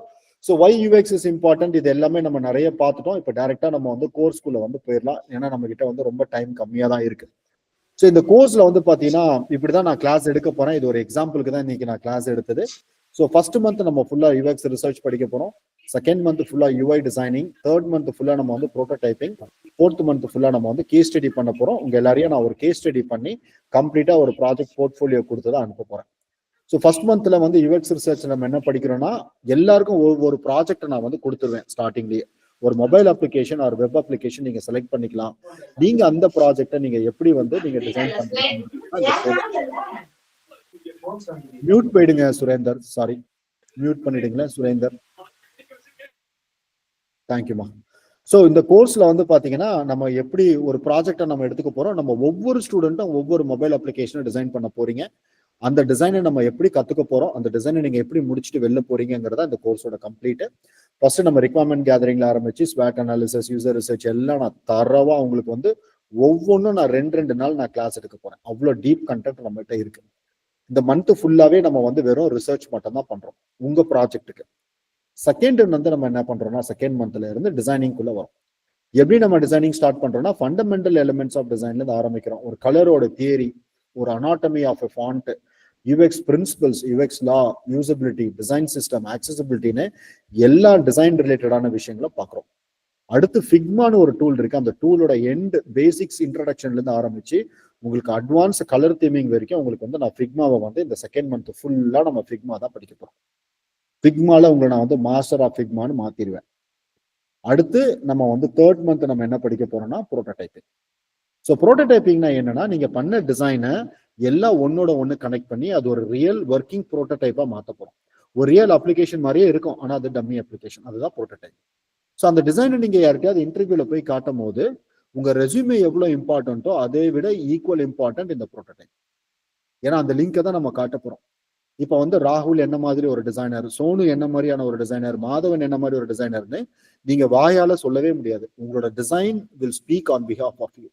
So why UX is important, இது எல்லாமே நம்ம நிறைய பார்த்துட்டோம். இப்போ டைரக்டா நம்ம வந்து கோர்ஸ்குள்ள வந்து போயிடலாம், ஏன்னா நம்ம கிட்ட வந்து ரொம்ப டைம் கம்மியா தான் இருக்கு. ஸோ இந்த கோர்ஸ்ல வந்து பாத்தீங்கன்னா இப்படிதான் நான் கிளாஸ் எடுக்க போறேன். இது ஒரு எக்ஸாம்பிளுக்கு தான் இன்னைக்கு நான் கிளாஸ் எடுத்தது. ஸோ ஃபர்ஸ்ட் மந்த் நம்ம ஃபுல்லா யூஎக்ஸ் ரிசர்ச் படிக்க போறோம். செகண்ட் மந்த் ஃபுல்லா யூஐ டிசைனிங், தேர்ட் மந்த் ஃபுல்லா நம்ம வந்து ப்ரோட்டோடைப்பிங், ஃபோர்த் மந்த் ஃபுல்லா நம்ம வந்து கேஸ் ஸ்டடி பண்ண போறோம். உங்க எல்லாரையும் நான் ஒரு கேஸ் ஸ்டடி பண்ணி கம்ப்ளீட்டா ஒரு ப்ராஜெக்ட் போர்ட்ஃபோலியோ கொடுத்து தான் அனுப்ப போறேன். ஸோ ஃபர்ஸ்ட் மந்த்ல வந்து யூஎக்ஸ் ரிசர்ச் நம்ம என்ன படிக்கிறோம்னா எல்லாருக்கும் ஒவ்வொரு ப்ராஜெக்ட் நான் வந்து கொடுத்துருவேன். ஸ்டார்டிங்லேயே ஒரு மொபைல் அப்ளிகேஷன் ஒரு வெப் அப்ளிகேஷன் நீங்க செலக்ட் பண்ணிக்கலாம். நீங்க அந்த ப்ராஜெக்டை நீங்க எப்படி வந்து நீங்க டிசைன் பண்றீங்க. மியூட் போயிடுங்க சுரேந்தர், சாரி மியூட் பண்ணிடுங்களேன் சுரேந்தர். தேங்க்யூமா. ஸோ இந்த கோர்ஸ்ல வந்து பாத்தீங்கன்னா நம்ம எப்படி ஒரு ப்ராஜெக்டை நம்ம எடுத்துக்க போறோம். நம்ம ஒவ்வொரு ஸ்டூடெண்ட்டும் ஒவ்வொரு மொபைல் அப்ளிகேஷனை டிசைன் பண்ண போறீங்க. அந்த டிசைனை நம்ம எப்படி கத்துக்க போறோம், அந்த டிசைனை நீங்க எப்படி முடிச்சுட்டு வெளில போறீங்கிறதா இந்த கோர்ஸோட கம்ப்ளீட். ஃபர்ஸ்ட் நம்ம ரிக்வயர்மெண்ட் கேதரிங்ல ஆரம்பிச்சு ஸ்வாட் அனாலிசிஸ், யூசர் ரிசர்ச் எல்லாம் நான் தரவா உங்களுக்கு வந்து ஒவ்வொன்றும் நான் ரெண்டு நாள் நான் கிளாஸ் எடுக்க போறேன். அவ்வளோ டீப் கண்டென்ட் நம்மகிட்ட இருக்கு. இந்த மந்த் ஃபுல்லாவே நம்ம வந்து வெறும் ரிசர்ச் மட்டும் தான் பண்றோம் உங்க ப்ராஜெக்ட்டுக்கு. செகண்ட் வந்து நம்ம என்ன பண்றோம்னா செகண்ட் மந்த்ல இருந்து டிசைனிங்குள்ள வரும். எப்படி நம்ம டிசைனிங் ஸ்டார்ட் பண்றோம்னா ஃபண்டமெண்டல் எலிமெண்ட்ஸ் ஆஃப் டிசைன்ல இருந்து ஆரம்பிக்கிறோம். ஒரு கலரோட தியரி, ஒரு anatomy of a font, UX principles, UX law, usability, design system, ஆக்சசிபிலிட்டின்னு எல்லா டிசைன் ரிலேட்டடான விஷயங்களை பார்க்குறோம். அடுத்து ஃபிக்மான்னு ஒரு டூல் இருக்கு. அந்த டூலோட எண்ட் பேசிக்ஸ் இன்ட்ரடக்ஷன்ல இருந்து ஆரம்பிச்சு உங்களுக்கு அட்வான்ஸ் கலர் தீமிங் வரைக்கும் உங்களுக்கு வந்து நான் ஃபிக்மாவை வந்து இந்த செகண்ட் மந்த் ஃபுல்லா நம்ம ஃபிக்மா தான் படிக்க போறோம். ஃபிக்மால உங்களை நான் வந்து மாஸ்டர் ஆஃப் ஃபிக்மான்னு மாத்திடுவேன். அடுத்து நம்ம வந்து தேர்ட் மந்த் நம்ம என்ன படிக்க போறோம்னா ப்ரோட்டோடைப்பிங். ஸோ ப்ரோட்டோடைப்பிங்னா என்னன்னா நீங்க பண்ண டிசைனை எல்லாம் ஒன்னோட ஒன்று கனெக்ட் பண்ணி அது ஒரு ரியல் ஒர்க்கிங் ப்ரோட்டோடைப்பா மாற்ற போறோம். ஒரு ரியல் அப்ளிகேஷன் மாதிரியே இருக்கும், ஆனா அது டம்மி அப்ளிகேஷன், அதுதான் ப்ரோட்டோடைப். ஸோ அந்த டிசைனை நீங்க யார்கிட்டயாவது இன்டர்வியூல போய் காட்டும் போது உங்க ரெஸ்யூமே எவ்வளவு இம்பார்ட்டன்ட்டோ அதை விட ஈக்குவல் இம்பார்ட்டன்ட் இந்த ப்ரோட்டோடைப். ஏன்னா அந்த லிங்கை தான் நம்ம காட்ட போறோம். இப்போ வந்து ராகுல் என்ன மாதிரி ஒரு டிசைனர், சோனு என்ன மாதிரியான ஒரு டிசைனர், மாதவன் என்ன மாதிரி ஒரு டிசைனர்னு நீங்க வாயால சொல்லவே முடியாது. உங்களோட design will speak on behalf of you.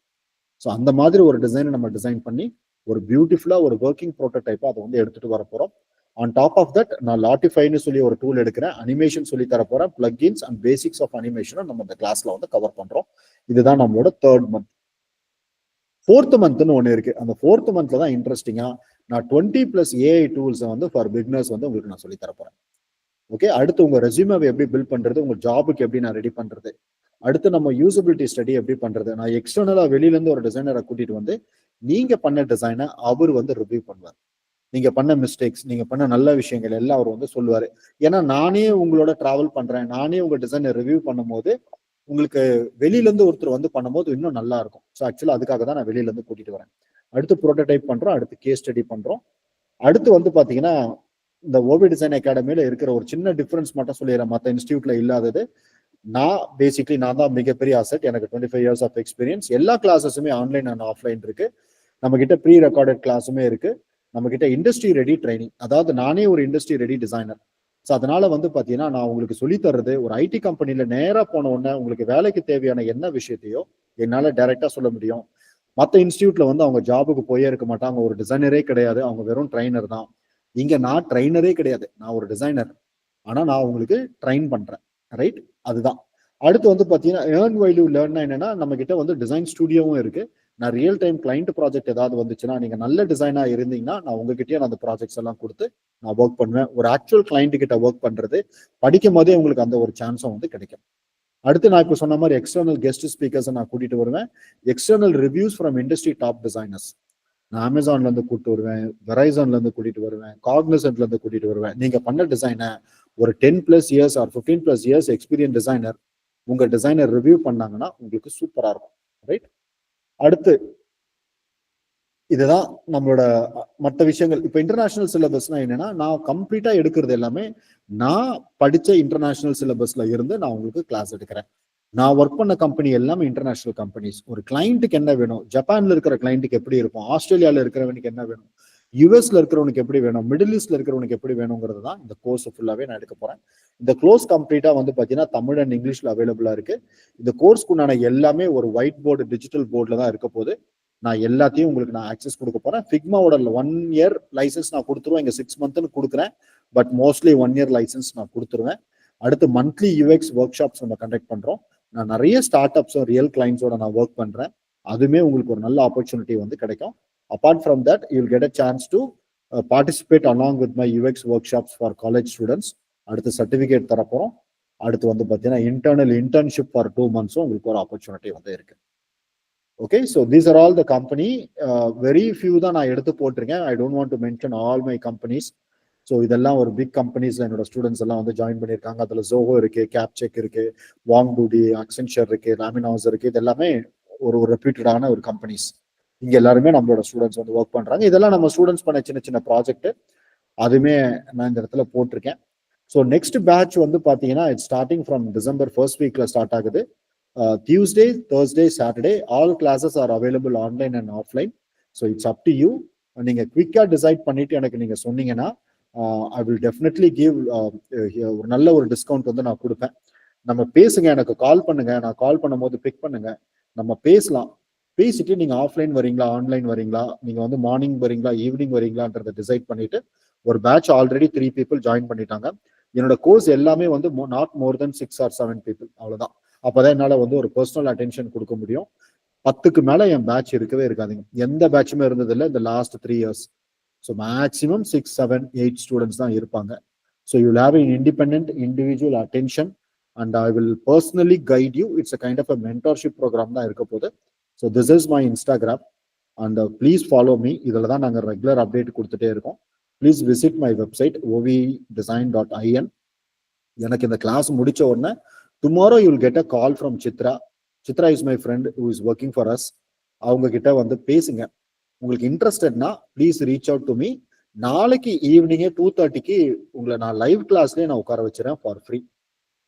So அந்த மாதிரி ஒரு டிசைனை நம்ம டிசைன் பண்ணி ஒரு பியூட்டிஃபுல்லா ஒரு ஒர்க்கிங் ப்ரோட்டோடைப்பா அதை வந்து எடுத்துட்டு வர போறோம். ஆன் டாப் ஆஃப் தட் நான் லாட்டிஃபைன்னு சொல்லி ஒரு டூல் எடுக்கிறேன், அனிமேஷன் சொல்லி தர போறேன். பிளக்இன்ஸ் அண்ட் பேசிக்ஸ் ஆஃப் அனிமேஷனை நம்ம இந்த கிளாஸ்ல வந்து கவர் பண்றோம். இதுதான் நம்மளோட தேர்ட் மந்த். ஃபோர்த் மந்த்னு ஒன்று இருக்கு. அந்த ஃபோர்த் மந்த்ல தான் இன்ட்ரெஸ்டிங்கா நான் 20+ ஏஐ டூல்ஸை வந்து ஃபார் பிகினர்ஸ் வந்து உங்களுக்கு நான் சொல்லி தர போறேன். ஓகே, அடுத்து உங்க ரெஸ்யூமேவை எப்படி பில்ட் பண்றது, உங்க ஜாபுக்கு எப்படி நான் ரெடி பண்றது, அடுத்து நம்ம யூசபிலிட்டி ஸ்டடி எப்படி பண்றது. நான் எக்ஸ்டர்னலா வெளியில இருந்து ஒரு டிசைனரை கூட்டிட்டு வந்து நீங்க பண்ண டிசைனை அவர் வந்து ரிவ்யூ பண்ணுவார். நீங்க பண்ண மிஸ்டேக்ஸ், நீங்க பண்ண நல்ல விஷயங்கள் எல்லாம் அவர் வந்து சொல்லுவாரு. ஏன்னா நானே உங்களோட டிராவல் பண்றேன், நானே உங்க டிசைனை ரிவ்யூ பண்ணும்போது உங்களுக்கு வெளியில இருந்து ஒருத்தர் வந்து பண்ணும்போது இன்னும் நல்லா இருக்கும். ஸோ ஆக்சுவலா அதுக்காக தான் நான் வெளியில இருந்து கூட்டிட்டு வரேன். அடுத்து ப்ரோட்டோடைப் பண்றோம், அடுத்து கேஸ் ஸ்டடி பண்றோம். அடுத்து வந்து பாத்தீங்கன்னா இந்த ஓவி டிசைன் அகாடமியில இருக்கிற ஒரு சின்ன டிஃபரன்ஸ் மட்டும் சொல்லிடுறேன், மற்ற இன்ஸ்டியூட்ல இல்லாதது. நான் தான் மிகப்பெரிய அசெட். எனக்கு 25 இயர்ஸ் ஆஃப் எக்ஸ்பீரியன்ஸ். எல்லா கிளாஸஸுமே ஆன்லைன் அண்ட் ஆஃப்லைன் இருக்கு. நம்ம கிட்ட ப்ரீ ரெக்கார்டட் கிளாஸுமே இருக்கு. நம்ம கிட்ட இண்டஸ்ட்ரி ரெடி ட்ரைனிங், அதாவது நானே ஒரு இண்டஸ்ட்ரி ரெடி டிசைனர். ஸோ அதனால வந்து பாத்தீங்கன்னா நான் உங்களுக்கு சொல்லி தர்றது ஒரு ஐடி கம்பெனில நேரா போன உடனே உங்களுக்கு வேலைக்கு தேவையான என்ன விஷயத்தையோ என்னால டைரக்டா சொல்ல முடியும். மற்ற இன்ஸ்டியூட்ல வந்து அவங்க ஜாபுக்கு போயே இருக்க மாட்டாங்க, ஒரு டிசைனரே கிடையாது, அவங்க வெறும் ட்ரைனர் தான். இங்க நான் ட்ரைனரே கிடையாது, நான் ஒரு டிசைனர், ஆனா நான் உங்களுக்கு ட்ரைன் பண்றேன். ரைட், அதுதான். அடுத்து வந்து பாத்தீங்கன்னா ஏர்ன் வேல்யூ லேர்ன்னா என்னன்னா நம்ம கிட்ட வந்து டிசைன் ஸ்டுடியோவும் இருக்கு. நான் ரியல் டைம் கிளைண்ட் ப்ராஜெக்ட் ஏதாவது வந்துச்சுன்னா நீங்க நல்ல டிசைனா இருந்தீங்கன்னா நான் உங்ககிட்டயே அந்த ப்ராஜெக்ட்ஸ் எல்லாம் கொடுத்து நான் ஒர்க் பண்ணுவேன். ஒரு ஆக்சுவல் கிளைண்ட் கிட்ட ஒர்க் பண்றது படிக்கும் போதே உங்களுக்கு அந்த ஒரு சான்ஸும் வந்து கிடைக்கும். அடுத்து நான் இப்போ சொன்ன மாதிரி எக்ஸ்டர்னல் கெஸ்ட் ஸ்பீக்கர்ஸ் நான் கூட்டிட்டு வருவேன். External reviews from industry top designers நான் அமேசான்ல இருந்து கூட்டிட்டு வருவேன், வெரைசான்ல இருந்து கூட்டிட்டு வருவேன், காக்னிசன்ட்ல இருந்து கூட்டிட்டு வருவேன். நீங்க பண்ண டிசைனை ஒரு 10+ years or 15+ years experience designer உங்க டிசைனர் ரிவ்யூ பண்ணாங்கன்னா உங்களுக்கு சூப்பரா இருக்கும். ரைட், அடுத்து இதுதான் நம்மளோட மற்ற விஷயங்கள். இப்போ இன்டர்நேஷனல் சிலபஸ்னா என்னன்னா நான் கம்ப்ளீட்டா எடுக்கிறது எல்லாமே நான் படிச்ச இன்டர்நேஷனல் சிலபஸ்ல இருந்து நான் உங்களுக்கு கிளாஸ் எடுக்கிறேன். நான் ஒர்க் பண்ண கம்பெனி எல்லாமே இன்டர்நேஷனல் கம்பெனிஸ். ஒரு கிளைண்ட்டுக்கு என்ன வேணும், ஜப்பான்ல இருக்கிற கிளைண்ட்டுக்கு எப்படி இருக்கும், ஆஸ்திரேலியால இருக்கிறவனுக்கு என்ன வேணும், யூஎஸ்ல இருக்கிறவனுக்கு எப்படி வேணும், மிடில் ஈஸ்ட்ல இருக்கிறவனுக்கு எப்படி வேணுங்கிறது தான் இந்த கோர்ஸ் ஃபுல்லாவே நான் எடுக்க போறேன். இந்த கோர்ஸ் கம்ப்ளீட்டா வந்து பாத்தீங்கன்னா தமிழ் அண்ட் இங்கிலீஷ்ல அவைலபிளா இருக்கு. இந்த கோர்ஸ்க்குண்டான எல்லாமே ஒரு ஒயிட் போர்டு டிஜிட்டல் போர்டில் தான் இருக்க போது. நான் எல்லாத்தையும் உங்களுக்கு நான் ஆக்சஸ் கொடுக்க போறேன். ஃபிக்மாவோட 1 இயர் லைசன்ஸ் நான் கொடுத்துருவேன். இங்க 6 மந்த்னு கொடுக்குறேன், பட் மோஸ்ட்லி 1 இயர் லைசன்ஸ் நான் கொடுத்துருவேன். அடுத்து மந்த்லி யூஎக்ஸ் ஒர்க் ஷாப்ஸ் நம்ம கண்டக்ட் பண்றோம். நான் நிறைய ஸ்டார்ட் அப்ஸும் ரியல் கிளைண்ட்ஸோட நான் ஒர்க் பண்றேன். அதுவுமே உங்களுக்கு ஒரு நல்ல ஆப்பர்ச்சுனிட்டி வந்து கிடைக்கும். Apart from that you will get a chance to participate along with my UX work shops for college students. அடுத்து சர்டிஃபிகேட் தரப்போறோம். அடுத்து வந்து பார்த்தீங்கன்னா இன்டர்ன்ஷிப் ஃபார் 2 months உங்களுக்கு ஒரு ஆப்பர்ச்சுனிட்டி வந்து இருக்கு. Okay, so these are all the company. Very few தான் நான் எடுத்து போட்டிருக்கேன். I don't want to mention all my companies. So இதெல்லாம் ஒரு பிக் கம்பெனிஸ்ல என்னோட ஸ்டூடெண்ட்ஸ் எல்லாம் வந்து ஜாயின் பண்ணியிருக்காங்க. அதில் ஜோஹோ இருக்கு, கேப்செக் இருக்கு, வாங்டூடி, அக்சென்ச்சர் இருக்கு, லாமினாஸ் இருக்கு. இது எல்லாமே ஒரு ரெப்யூட்டடான ஒரு கம்பெனிஸ். இங்க எல்லாருமே நம்மளோட ஸ்டூடெண்ட்ஸ் வந்து ஒர்க் பண்றாங்க. இதெல்லாம் நம்ம ஸ்டூடெண்ட்ஸ் பண்ண சின்ன சின்ன ப்ராஜெக்ட். அதுவுமே நான் இந்த இடத்துல போட்டிருக்கேன். ஸோ நெக்ஸ்ட் பேட்ச் வந்து பார்த்தீங்கன்னா it's starting from December first வீக்ல ஸ்டார்ட் ஆகுது. Tuesday, Thursday, Saturday, all classes are available online and offline. So it's up to you. நீங்க குவிக்கா டிசைட் பண்ணிட்டு எனக்கு நீங்க சொன்னீங்கன்னா ஐ வில் டெஃபினெட்லி கிவ் ஒரு நல்ல ஒரு டிஸ்கவுண்ட் வந்து நான் கொடுப்பேன். நம்ம பேசுங்க, எனக்கு கால் பண்ணுங்க. நான் கால் பண்ணும்போது பிக் பண்ணுங்க, நம்ம பேசலாம். பேசிட்டு நீங்க ஆஃப்லைன் வரீங்களா, ஆன்லைன் வரீங்களா, நீங்க வந்து மார்னிங் வரீங்களா, ஈவினிங் வரீங்களான்றதை டிசைட் பண்ணிட்டு ஒரு பேட்ச் ஆல்ரெடி 3 people ஜாயின் பண்ணிட்டாங்க. என்னோட கோர்ஸ் எல்லாமே வந்து not more then 6 or 7 people, அவ்வளவுதான். அப்பதான் என்னால வந்து ஒரு பர்சனல் அட்டென்ஷன் கொடுக்க முடியும். 10க்கு மேல என் பேட்ச் இருக்கவே இருக்காதுங்க. எந்த பேட்சுமே இருந்தது இல்லை இந்த last 3 years. So maximum 6, 7, 8 students தான் இருப்பாங்க. So you have an independent individual attention and I will personally guide you. It's a kind of a mentorship program தான் இருக்க போகுது. So this is my Instagram and please follow me. இதில் தான் நாங்கள் ரெகுலர் அப்டேட் கொடுத்துட்டே இருக்கோம். Please visit my website ovdesign.in. எனக்கு இந்த கிளாஸ் முடிச்ச உடனே tomorrow you will get a call from Chitra. Chitra is my friend who is working for us. அவங்க கிட்ட வந்து பேசுங்க. உங்களுக்கு இன்ட்ரெஸ்டட்னா please reach out to me. நாளைக்கு ஈவினிங்கே 2:30க்கு உங்களை நான் லைவ் கிளாஸ்லேயே நான் உட்கார வச்சுறேன் ஃபார் ஃப்ரீ.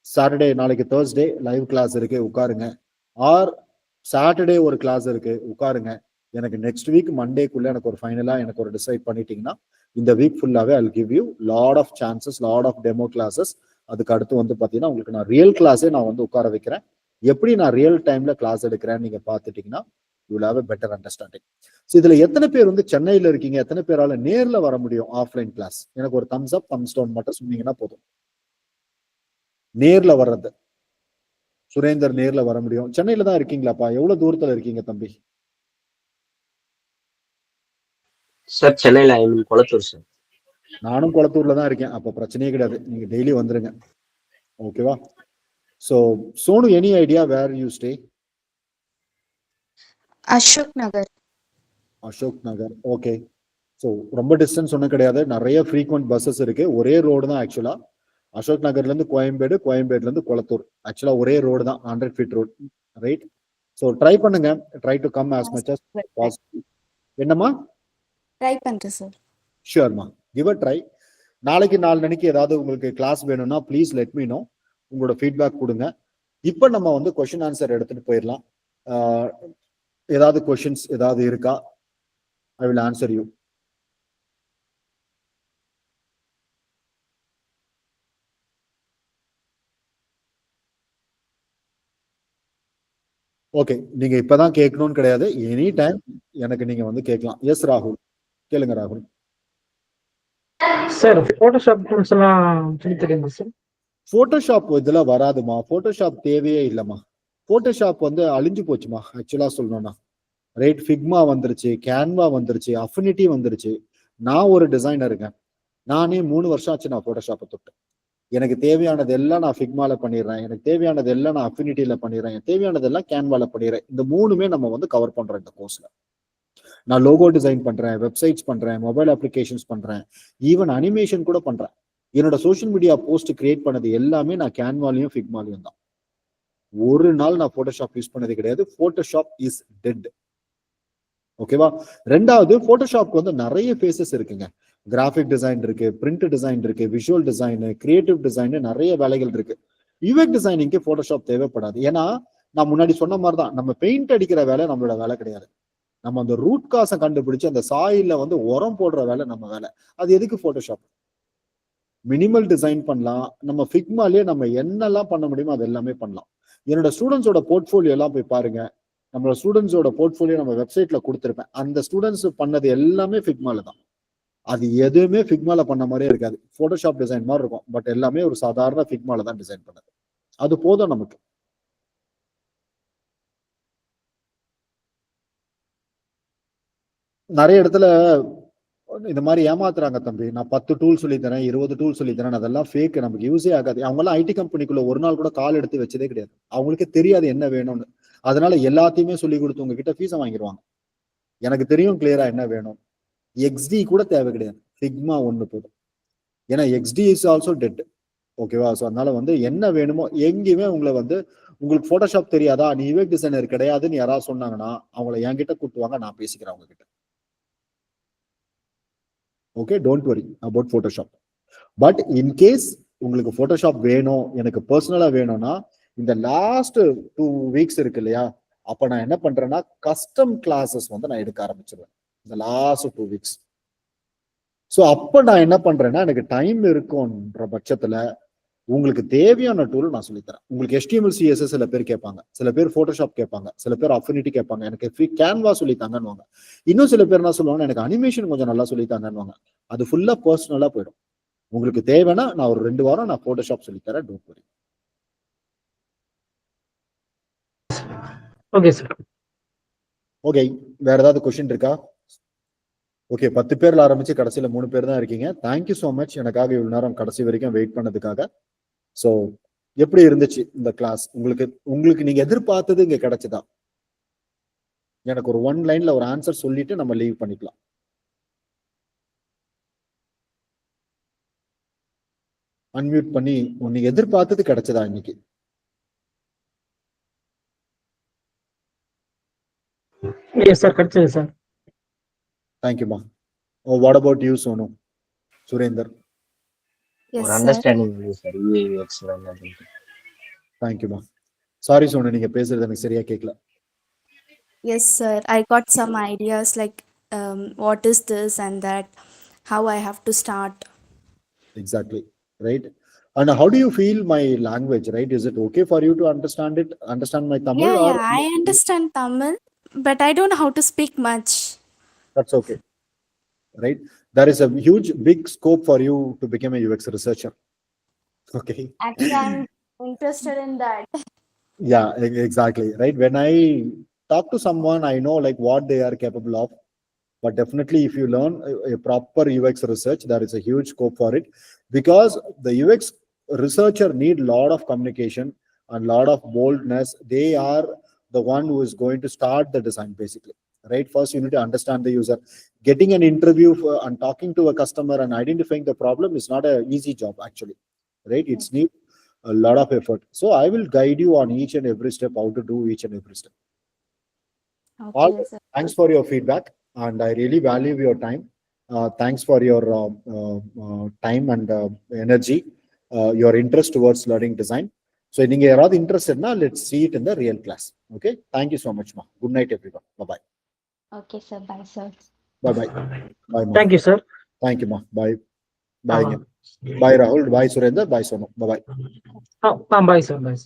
சாட்டர்டே, நாளைக்கு தேர்ஸ்டே லைவ் கிளாஸ் இருக்கு, உட்காருங்க. ஆர் சாட்டர்டே ஒரு கிளாஸ் இருக்கு, உட்காருங்க. எனக்கு நெக்ஸ்ட் வீக் மண்டேக்குள்ள எனக்கு ஒரு ஃபைனலா எனக்கு ஒரு டிசைட் பண்ணிட்டீங்கன்னா இந்த வீக் ஃபுல்லாவே I give you lot of chances, lot of demo classes. அதுக்கு அடுத்து வந்து பாத்தீங்கன்னா உங்களுக்கு நான் ரியல் கிளாஸே நான் வந்து உட்கார வைக்கிறேன். எப்படி நான் ரியல் டைம்ல கிளாஸ் எடுக்கிறேன்னு நீங்க பாத்துட்டீங்கன்னா you will have a better understanding. So இதுல எத்தனை பேர் வந்து சென்னையில இருக்கீங்க, எத்தனை பேரால நேர்ல வர முடியும் ஆஃப்லைன் கிளாஸ்? எனக்கு ஒரு தம்ஸ் அப் தம்ஸ் டவுன் மட்டும் சொன்னீங்கன்னா போதும். நேர்ல வர்றது, சுரேந்தர் நேர்ல வர முடியும். சென்னையில தான் இருக்கீங்களாப்பா? எவ்வளவு தூரத்துல இருக்கீங்க தம்பி? சார் சென்னையில கொளத்தூர் சார். நானும் குளத்தூர்ல தான் இருக்கேன். அப்ப பிரச்சனையே கிடையாது, நீங்க டெய்லி வந்துருங்க. ஓகேவா? So Sonu, any idea where you stay? Ashok Nagar. Ashok Nagar, okay. So ரொம்ப டிஸ்டன்ஸ் ஒன்றும் கிடையாது, நிறைய ஃப்ரீக்வெண்ட் பஸ்ஸஸ் இருக்கு. ஒரே ரோடு தான் ஆக்சுவலா. அசோக் நகர்ல இருந்து கோயம்பேடு, கோயம்பேடுல இருந்து குளத்தூர். ஆக்சுவலா ஒரே ரோடு தான், 100 feet road, right? So try பண்ணுங்க, try to come as much as possible. என்னம்மா? ட்ரை பண்றேன் சார். ஷியோர்மா, கிவ் அ ட்ரை. நாளைக்கு நாளைக்கு ஏதாவது உங்களுக்கு கிளாஸ் வேணும்னா ப்ளீஸ் லெட் மீ நோ. உங்களோட ஃபீட்பேக் கொடுங்க. இப்போ நம்ம வந்து கொஸ்டின் ஆன்சர் எடுத்துட்டு போயிடலாம். ஏதாவது கொஸ்டின்ஸ் ஏதாவது இருக்கா? I will answer you. Okay, நீங்க இப்பதான் கேட்கணும்னு கிடையாது, எனி டைம் எனக்கு நீங்க வந்து கேட்கலாம். எஸ் ராகுல், கேளுங்க ராகுல். சார் போட்டோஷாப் டூல்ஸ் எல்லாம் சொல்லி தெரியுமா சார்? போட்டோஷாப் இதுல வராதுமா, போட்டோஷாப் தேவையே இல்லைம்மா. போட்டோஷாப் வந்து அழிஞ்சு போச்சுமா ஆக்சுவலா சொல்லணும்னா. ரைட், ஃபிக்மா வந்துருச்சு, கேன்வா வந்துருச்சு, அஃபினிட்டி வந்துருச்சு. நான் ஒரு டிசைனருங்க, நானே 3 வருஷம் ஆச்சு நான் போட்டோஷாப்பை தொட்டு. எனக்கு தேவையானது எல்லாம் நான் ஃபிக்மால பண்ணிடுறேன், எனக்கு தேவையானது எல்லாம் நான் அஃபினிட்டியில பண்ணிடுறேன், எனக்கு தேவையானதெல்லாம் கேன்வால பண்ணிடுறேன். இந்த 3மே நம்ம வந்து கவர் பண்றோம் இந்த கோர்ஸ்ல. நான் லோகோ டிசைன் பண்றேன், வெப்சைட்ஸ் பண்றேன், மொபைல் அப்ளிகேஷன்ஸ் பண்றேன், ஈவன் அனிமேஷன் கூட பண்றேன். என்னோட சோஷியல் மீடியா போஸ்ட் கிரியேட் பண்ணது எல்லாமே நான் கேன்வாலையும் ஃபிக்மாலையும் தான். ஒரு நாள் நான் போட்டோஷாப் யூஸ் பண்ணது கிடையாது. Photoshop is dead. ஓகேவா? ரெண்டாவது, போட்டோஷாப்க்கு வந்து நிறைய ஃபேஸஸ் இருக்குங்க. கிராஃபிக் டிசைன் இருக்கு, பிரிண்ட் டிசைன் இருக்கு, விஷுவல் டிசைன், கிரியேட்டிவ் டிசைன், நிறைய வேலைகள் இருக்கு. யூஎக்ஸ் டிசைனிங்க்கு போட்டோஷாப் தேவைப்படாது. ஏன்னா நான் முன்னாடி சொன்ன மாதிரி தான், நம்ம பெயிண்ட் அடிக்கிற வேலை நம்மளோட வேலை கிடையாது. நம்ம அந்த ரூட் காசை கண்டுபிடிச்சு அந்த சாயில வந்து உரம் போடுற வேலை நம்ம வேலை. அது எதுக்கு போட்டோஷாப்? மினிமல் டிசைன் பண்ணலாம். நம்ம ஃபிக்மாலேயே நம்ம என்னெல்லாம் பண்ண முடியுமோ அது எல்லாமே பண்ணலாம். என்னோட ஸ்டூடெண்ட்ஸோட போர்ட்ஃபோலியோ எல்லாம் போய் பாருங்க. நம்மளோட ஸ்டூடெண்ட்ஸோட போர்ட்ஃபோலியோ நம்ம வெப்சைட்ல கொடுத்துருப்பேன். அந்த ஸ்டூடெண்ட்ஸ் பண்ணது எல்லாமே ஃபிக்மால தான். அது எதுவுமே ஃபிக்மால பண்ண மாதிரியே இருக்காது. போட்டோஷாப் டிசைன் மாதிரி இருக்கும். பட் எல்லாமே ஒரு சாதாரண ஃபிக்மால தான் டிசைன் பண்ணது. அது போதும் நமக்கு. நிறைய இடத்துல இந்த மாதிரி ஏமாத்துறாங்க தம்பி. நான் 10 டூல் சொல்லி தரேன், 20 டூல் சொல்லி தரேன், அதெல்லாம் ஃபேக், நமக்கு யூஸே ஆகாது. அவங்க எல்லாம் ஐடி கம்பெனிக்குள்ள ஒரு நாள் கூட கால் எடுத்து வச்சதே கிடையாது. அவங்களுக்கு தெரியாது என்ன வேணும்னு. அதனால எல்லாத்தையுமே சொல்லி கொடுத்து உங்ககிட்ட ஃபீஸை வாங்கிடுவாங்க. எனக்கு தெரியும் கிளியரா என்ன வேணும். எக்ஸ்டி கூட தேவை கிடையாது, ஃபிக்மா ஒன்று போதும். ஏன்னா எக்ஸ்டி இஸ் ஆல்சோ டெட். ஓகேவா? ஸோ அதனால வந்து என்ன வேணுமோ எங்கேயுமே உங்களை வந்து உங்களுக்கு போட்டோஷாப் தெரியாதா, நீ யூஎக்ஸ் டிசைனர் கிடையாதுன்னு யாராவது சொன்னாங்கன்னா அவங்கள என்கிட்ட கூட்டுவாங்க, நான் பேசிக்கிறேன் அவங்க கிட்ட. Okay, don't worry about Photoshop. But in case உங்களுக்கு போட்டோஷாப் வேணும், எனக்கு பர்சனலா வேணும்னா இந்த லாஸ்ட் 2 வீக்ஸ் இருக்கு இல்லையா, அப்ப நான் என்ன பண்றேன்னா கஸ்டம் கிளாஸஸ் வந்து நான் எடுக்க ஆரம்பிச்சிருவேன் இந்த லாஸ்ட் 2 வீக்ஸ். ஸோ அப்ப நான் என்ன பண்றேன்னா எனக்கு டைம் இருக்கும்ன்ற பட்சத்துல உங்களுக்கு தேவையான டூல் நான் சொல்லித்தரேன். உங்களுக்கு HTML CSS சில பேர் கேட்பாங்க, சில பேர் போட்டோஷாப் கேட்பாங்க, சில பேர் அஃபினிட்டி கேட்பாங்க, எனக்கு ஃப்ரீ கேன்வா சொல்லித்தாங்கன்னுவாங்க. இன்னும் சில பேர் என்ன சொல்லுவாங்க, எனக்கு அனிமேஷன் கொஞ்சம் நல்லா சொல்லித்தாங்கன்னுவாங்க. அது ஃபுல்லா பர்சனலா போயிடும். உங்களுக்கு தேவைன்னா நான் ஒரு 2 வாரம் நான் போட்டோஷாப் சொல்லித்தரேன், don't worry. Okay sir. Okay, வேற ஏதாவது கொஸ்டின் இருக்கா? ஓகே, 10 பேர்ல ஆரம்பிச்சு கடைசியில 3 பேர் தான் இருக்கீங்க. தேங்க்யூ ஸோ மச் எனக்காக இவ்வளவு நேரம் கடைசி வரைக்கும் வெயிட் பண்ணதுக்காக. ஸோ எப்படி இருந்துச்சு இந்த கிளாஸ்? உங்களுக்கு நீங்க எதிர்பார்த்தது இங்க கிடைச்சதா? எனக்கு ஒரு 1 லைன்ல ஒரு ஆன்சர் சொல்லிட்டு நம்ம லீவ் பண்ணிக்கலாம். அன்மியூட் பண்ணி நீங்க எதிர்பார்த்தது கிடைச்சதா இன்னைக்கு? எஸ் சார், கிடைச்சது சார். தேங்க்யூமா. What about you Sonu? Surender? Yes, ஒரு sir. Understanding sir UI UX தேங்க்யூமா. சாரி சோனு, நீங்க பேசுறது எனக்கு சரியா கேட்கல. Yes, sir. I got some ideas like what is this and that, how I have to start. Exactly, right? And how do you feel my language, right? Is it okay for you to understand it, understand my Tamil? Yeah, or yeah, I understand Tamil, but I don't know how to speak much. That's okay, right? There is a huge, big scope for you to become a UX researcher. Okay. Actually, I'm interested in that. Yeah, exactly, right? When I talk to someone, I know like what they are capable of. But definitely, if you learn a proper UX research, there is a huge scope for it, because the UX researcher need a lot of communication and lot of boldness. They are the one who is going to start the design, basically, right? First, you need to understand the user. Getting an interview and talking to a customer and identifying the problem is not an easy job, actually, right? It's need a lot of effort. So I will guide you on each and every step, how to do each and every step. All Okay, sir. thanks for your feedback, and I really value your time. Thanks for your time and energy, your interest towards learning design. So, நீங்க யாராவது interested-னா let's see it in the real class. Okay? Thank you so much, ma. Good night, everyone. Bye-bye. Okay, sir. Bye, sir. Bye-bye. Bye, ma. Thank you sir. Thank you, ma. Bye. Bye again. Bye, Rahul. Bye, Surendra. Bye, Sonu. Bye-bye. Bye sir, bye.